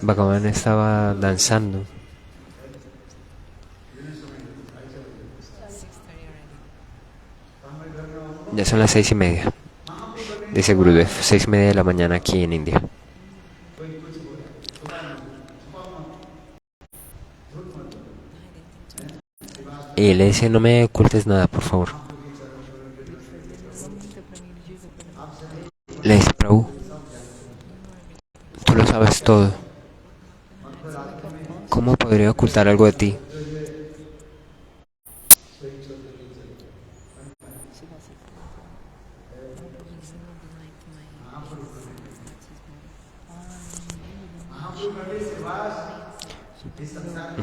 Bhagavan estaba danzando. Ya son las 6:30, dice Gurudev, 6:30 de la mañana aquí en India. Y le dice, no me ocultes nada, por favor. Le dice, Prabhu, tú lo sabes todo. ¿Cómo podría ocultar algo de ti?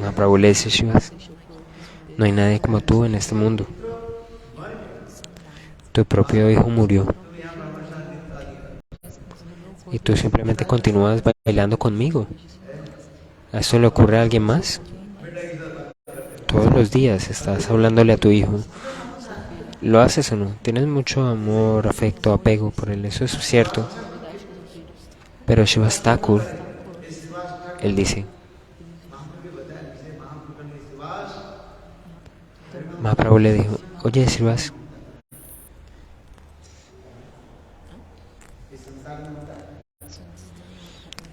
Mahaprabhu le dice a Shivas, no hay nadie como tú en este mundo. Tu propio hijo murió y tú simplemente continúas bailando conmigo. ¿A esto le ocurre a alguien más? Todos los días estás hablándole a tu hijo. ¿Lo haces o no? Tienes mucho amor, afecto, apego por él, eso es cierto. Pero Shivas Thakur, él dice, Mahaprabhu le dijo, oye Shivas,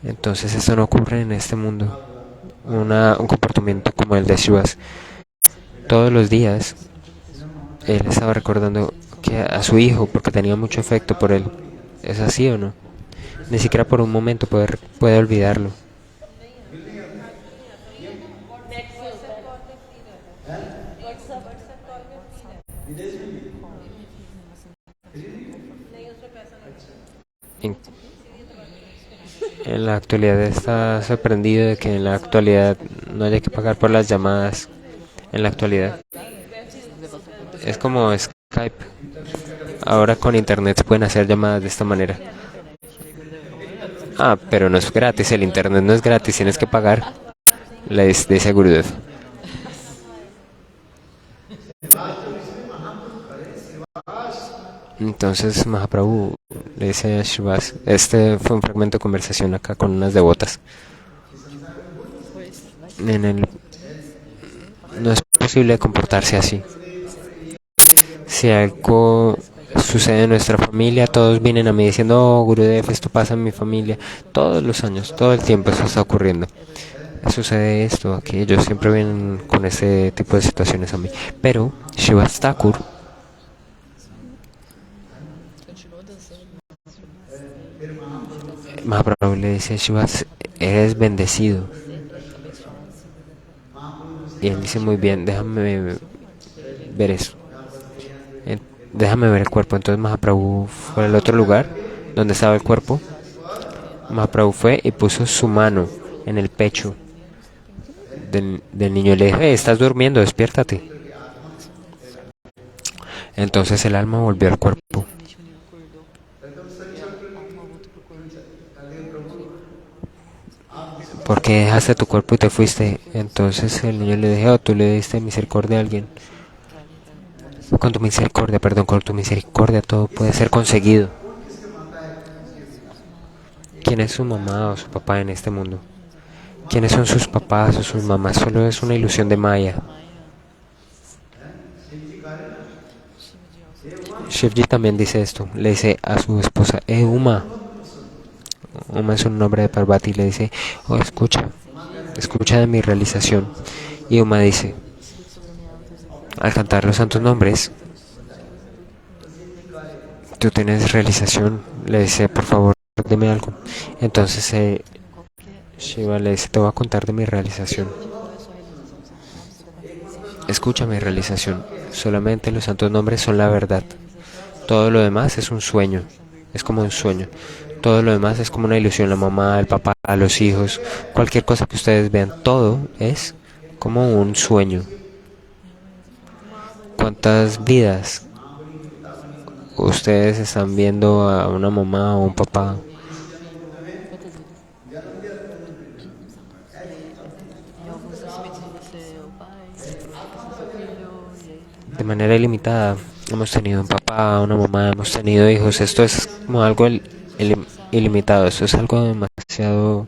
entonces esto no ocurre en este mundo. Un comportamiento como el de Shivas. Todos los días él estaba recordando que a su hijo porque tenía mucho afecto por él. ¿Es así o no? Ni siquiera por un momento puede olvidarlo. En, en la actualidad está sorprendido de que en la actualidad no haya que pagar por las llamadas. En la actualidad es como Skype. Ahora con internet se pueden hacer llamadas de esta manera. Ah, pero no es gratis, el internet no es gratis, tienes que pagar. Le dice Gurudev. Entonces Mahaprabhu le dice a Shivas, este fue un fragmento de conversación acá con unas devotas. No es posible comportarse así. Si algo sucede en nuestra familia, todos vienen a mí diciendo, oh Gurudev, esto pasa en mi familia. Todos los años, todo el tiempo eso está ocurriendo. Sucede esto, aquello, siempre vienen con ese tipo de situaciones a mí. Pero Shivas Thakur Mahaprabhu le dice a Shivas, eres bendecido. Y él dice, muy bien, déjame ver eso. Déjame ver el cuerpo. Entonces Mahaprabhu fue al otro lugar donde estaba el cuerpo. Mahaprabhu fue y puso su mano en el pecho del niño y le dijo, estás durmiendo, despiértate. Entonces el alma volvió al cuerpo. ¿Por qué dejaste tu cuerpo y te fuiste? Entonces el niño le dijo, oh, tú le diste misericordia a alguien. Con tu misericordia, perdón, con tu misericordia todo puede ser conseguido. ¿Quién es su mamá o su papá en este mundo? ¿Quiénes son sus papás o sus mamás? Solo es una ilusión de Maya. Shivji también dice esto. Le dice a su esposa, Uma. Uma es un nombre de Parvati. Y le dice, oh, escucha de mi realización. Y Uma dice, al cantar los santos nombres, tú tienes realización. Le dice, por favor, dime algo. Entonces Shiva le dice, te voy a contar de mi realización. Escucha mi realización. Solamente los santos nombres son la verdad. Todo lo demás es un sueño. Es como un sueño. Todo lo demás es como una ilusión. La mamá, el papá, los hijos, cualquier cosa que ustedes vean, todo es como un sueño. ¿Cuántas vidas ustedes están viendo a una mamá o un papá? De manera ilimitada. Hemos tenido un papá, una mamá, hemos tenido hijos. Esto es como algo ilimitado. Esto es algo demasiado...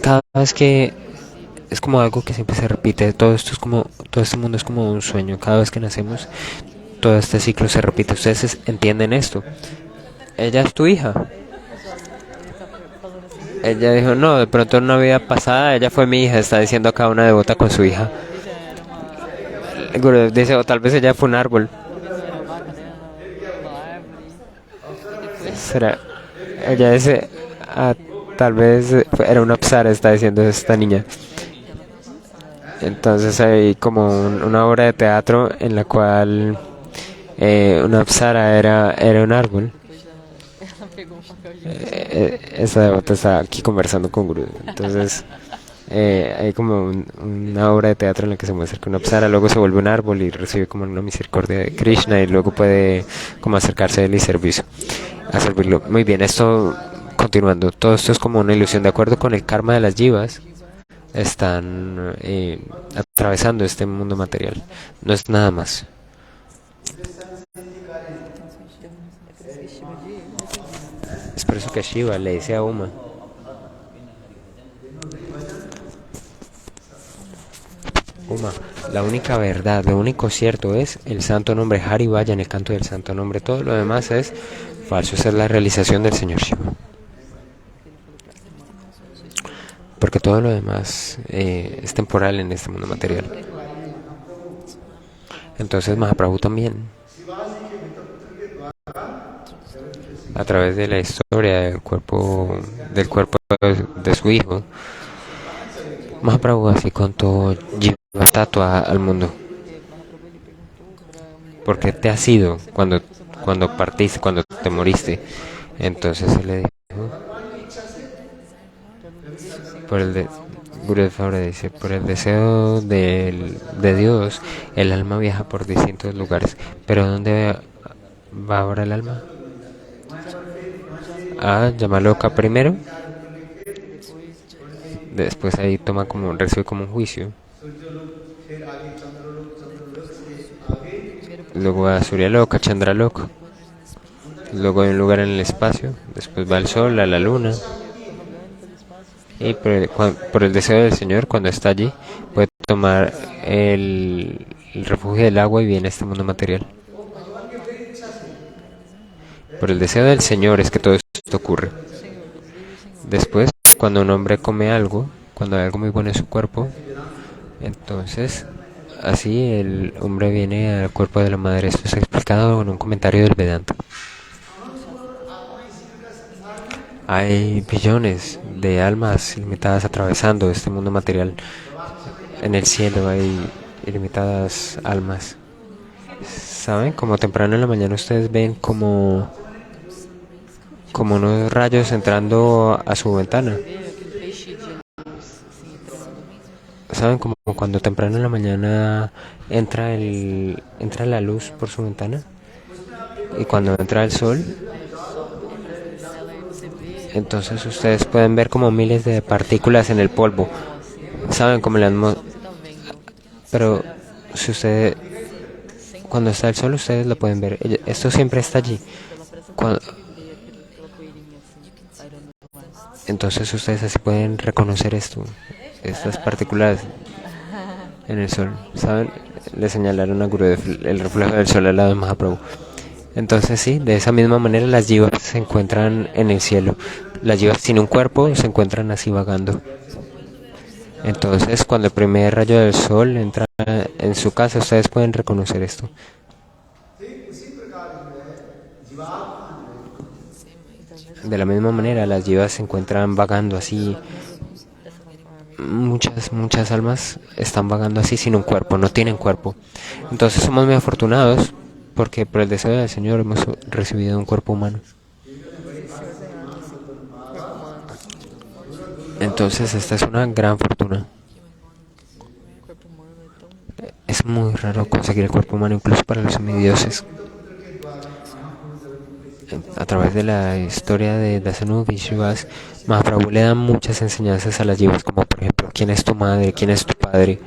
Cada vez que... Es como algo que siempre se repite. Todo esto es como... Todo este mundo es como un sueño. Cada vez que nacemos, todo este ciclo se repite. Ustedes entienden esto. Ella es tu hija. Ella dijo, no, de pronto en una vida pasada ella fue mi hija. Está diciendo acá una devota con su hija. Dice, o tal vez ella fue un árbol. ¿Será? Ella dice, tal vez era una apsara, está diciendo esta niña. Entonces hay como una obra de teatro en la cual una apsara era un árbol. Esta devota está aquí conversando con Guru. Entonces, hay como una obra de teatro en la que se muestra que una apsara luego se vuelve un árbol y recibe como una misericordia de Krishna y luego puede como acercarse a él y a servirlo. Muy bien, esto continuando, todo esto es como una ilusión. De acuerdo con el karma de las jivas, están atravesando este mundo material. No es nada más. Es por eso que Shiva le dice a Uma, Uma, la única verdad, lo único cierto es el santo nombre Hari Vaya en el canto del santo nombre. Todo lo demás es falso. Esa es la realización del Señor Shiva. Porque todo lo demás es temporal en este mundo material. Entonces Mahaprabhu también, a través de la historia del cuerpo de su hijo, Mahaprabhu así contó Jiva Tattva al mundo. Porque te has ido cuando partiste, cuando te moriste. Entonces él le dijo, por el de, Gurudev ahora dice, por el deseo de Dios, el alma viaja por distintos lugares. Pero ¿dónde va ahora el alma? A Yamaloka primero, después ahí recibe como un juicio, luego va a Suryaloka, Chandraloka, luego hay un lugar en el espacio, después va al sol, a la luna, y por el deseo del Señor, cuando está allí, puede tomar el refugio del agua y viene a este mundo material. Por el deseo del Señor es que todo esto ocurre. Después, cuando un hombre come algo, cuando hay algo muy bueno en su cuerpo, entonces así el hombre viene al cuerpo de la madre. Esto está explicado en un comentario del Vedanta. Hay billones de almas ilimitadas atravesando este mundo material. En el cielo hay ilimitadas almas. ¿Saben? Como temprano en la mañana ustedes ven como unos rayos entrando a su ventana. ¿Saben? Como cuando temprano en la mañana entra la luz por su ventana. Y cuando entra el sol, entonces ustedes pueden ver como miles de partículas en el polvo. ¿Saben? Como pero si ustedes, cuando está el sol, ustedes lo pueden ver. Esto siempre está allí. Entonces ustedes así pueden reconocer estas partículas en el sol. ¿Saben? Le señalaron a Gurudev el reflejo del sol al lado de Mahaprabhu. Entonces sí, de esa misma manera las jivas se encuentran en el cielo. Las jivas sin un cuerpo se encuentran así vagando. Entonces cuando el primer rayo del sol entra en su casa, ustedes pueden reconocer esto. De la misma manera, las jivas se encuentran vagando así. Muchas almas están vagando así sin un cuerpo, no tienen cuerpo. Entonces somos muy afortunados porque por el deseo del Señor hemos recibido un cuerpo humano. Entonces esta es una gran fortuna. Es muy raro conseguir el cuerpo humano incluso para los semidioses. A través de la historia de Dasanu Vishwas, Mahaprabhu le da muchas enseñanzas a las jivas, como por ejemplo, ¿quién es tu madre? ¿Quién es tu padre?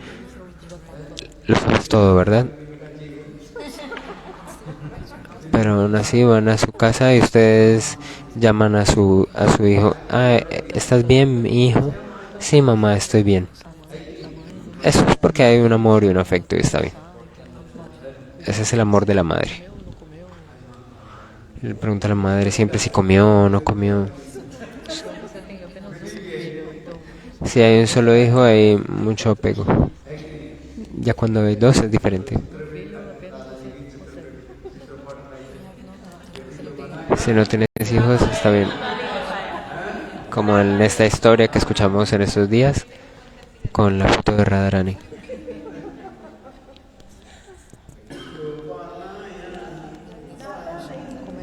Lo sabes todo, ¿verdad? Pero aún así van a su casa y ustedes llaman a su hijo. ¿Estás bien, mi hijo? Sí, mamá, estoy bien. Eso es porque hay un amor y un afecto y está bien. Ese es el amor de la madre. Le pregunta a la madre siempre si comió o no comió. Si hay un solo hijo hay mucho apego. Ya cuando hay dos es diferente. Si no tienes hijos está bien. Como en esta historia que escuchamos en estos días con la foto de Radharani.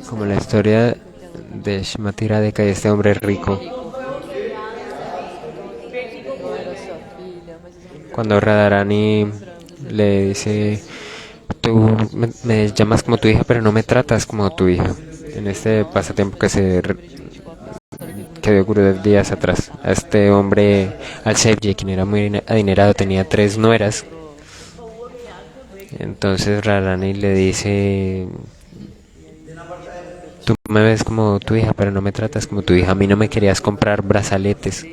Como la historia de Shrimati Radhika y este hombre rico. Cuando Radharani le dice, tú me llamas como tu hija, pero no me tratas como tu hija. En este pasatiempo que dio Gurudev días atrás, a este hombre, al Sevji, quien era muy adinerado, tenía 3 nueras. Entonces Radharani le dice, tú me ves como tu hija, pero no me tratas como tu hija. A mí no me querías comprar brazaletes.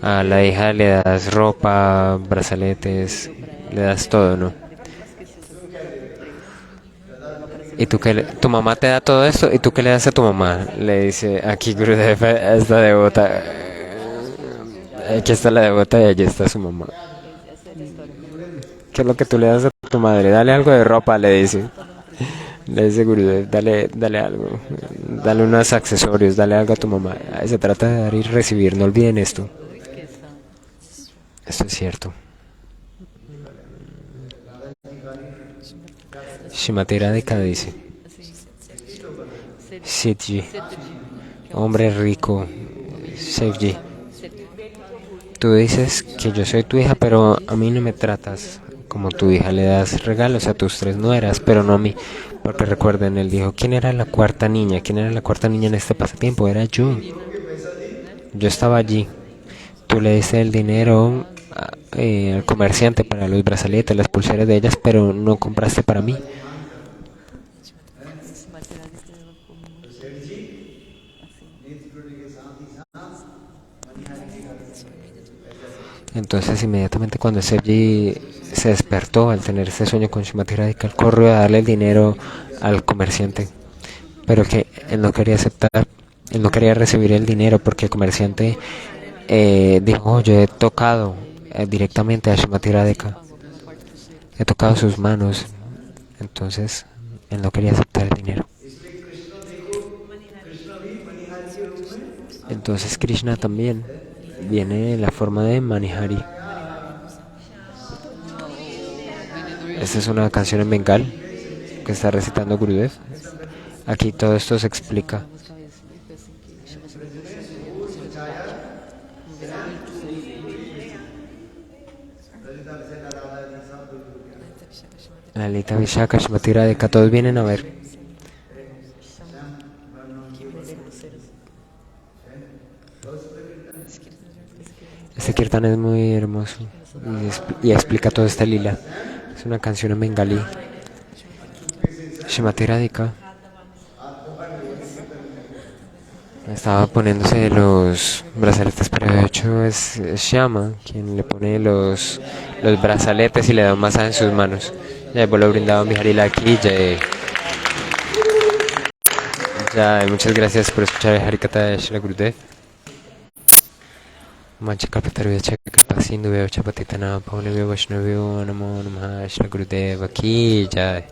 A la hija le das ropa, brazaletes, le das todo, ¿no? ¿Y tú qué tu mamá te da todo esto? ¿Y tú qué le das a tu mamá? Le dice aquí Gurudev a esta devota. Aquí está la devota y allí está su mamá. ¿Qué es lo que tú le das a tu madre? Dale algo de ropa, le dice. Le dice Gurudev, dale algo. Dale unos accesorios, dale algo a tu mamá. Se trata de dar y recibir, no olviden esto. Esto es cierto. Shrimati Radhika dice, Sitji, hombre rico, Sevji, tú dices que yo soy tu hija, pero a mí no me tratas como tu hija. Le das regalos a tus 3 nueras, pero no a mí. Porque recuerden, él dijo, ¿quién era la cuarta niña? ¿Quién era la cuarta niña en este pasatiempo? Era yo. Yo estaba allí. Tú le diste el dinero al comerciante para los brazaletes, las pulseras de ellas, pero no compraste para mí. Entonces inmediatamente cuando Sevji se despertó al tener ese sueño con Shrimati Radhika, él corrió a darle el dinero al comerciante, pero que él no quería aceptar, él no quería recibir el dinero porque el comerciante dijo, oh, yo he tocado directamente a Shrimati Radhika, he tocado sus manos, entonces él no quería aceptar el dinero. Entonces Krishna también viene en la forma de Manihari. Esta es una canción en bengal que está recitando Gurudev. Aquí todo esto se explica. Lalita Vishaka, Shrimati Radhika, todos vienen a ver. Este kirtan es muy hermoso y explica todo este lila. Es una canción en bengalí. Shrimati Radhika estaba poniéndose los brazaletes, pero de hecho es Shama quien le pone los brazaletes y le da un masaje en sus manos. Ya lo brindado Mijarila aquí. Ya, muchas gracias por escuchar el Harikata de Srila Gurudev. Mancha Kalpatarvya Chakapa Sindhu Veo Chapatitana Paunavyo Vaishnavyo Namo Namaha Srila Gurudev aquí. Ya.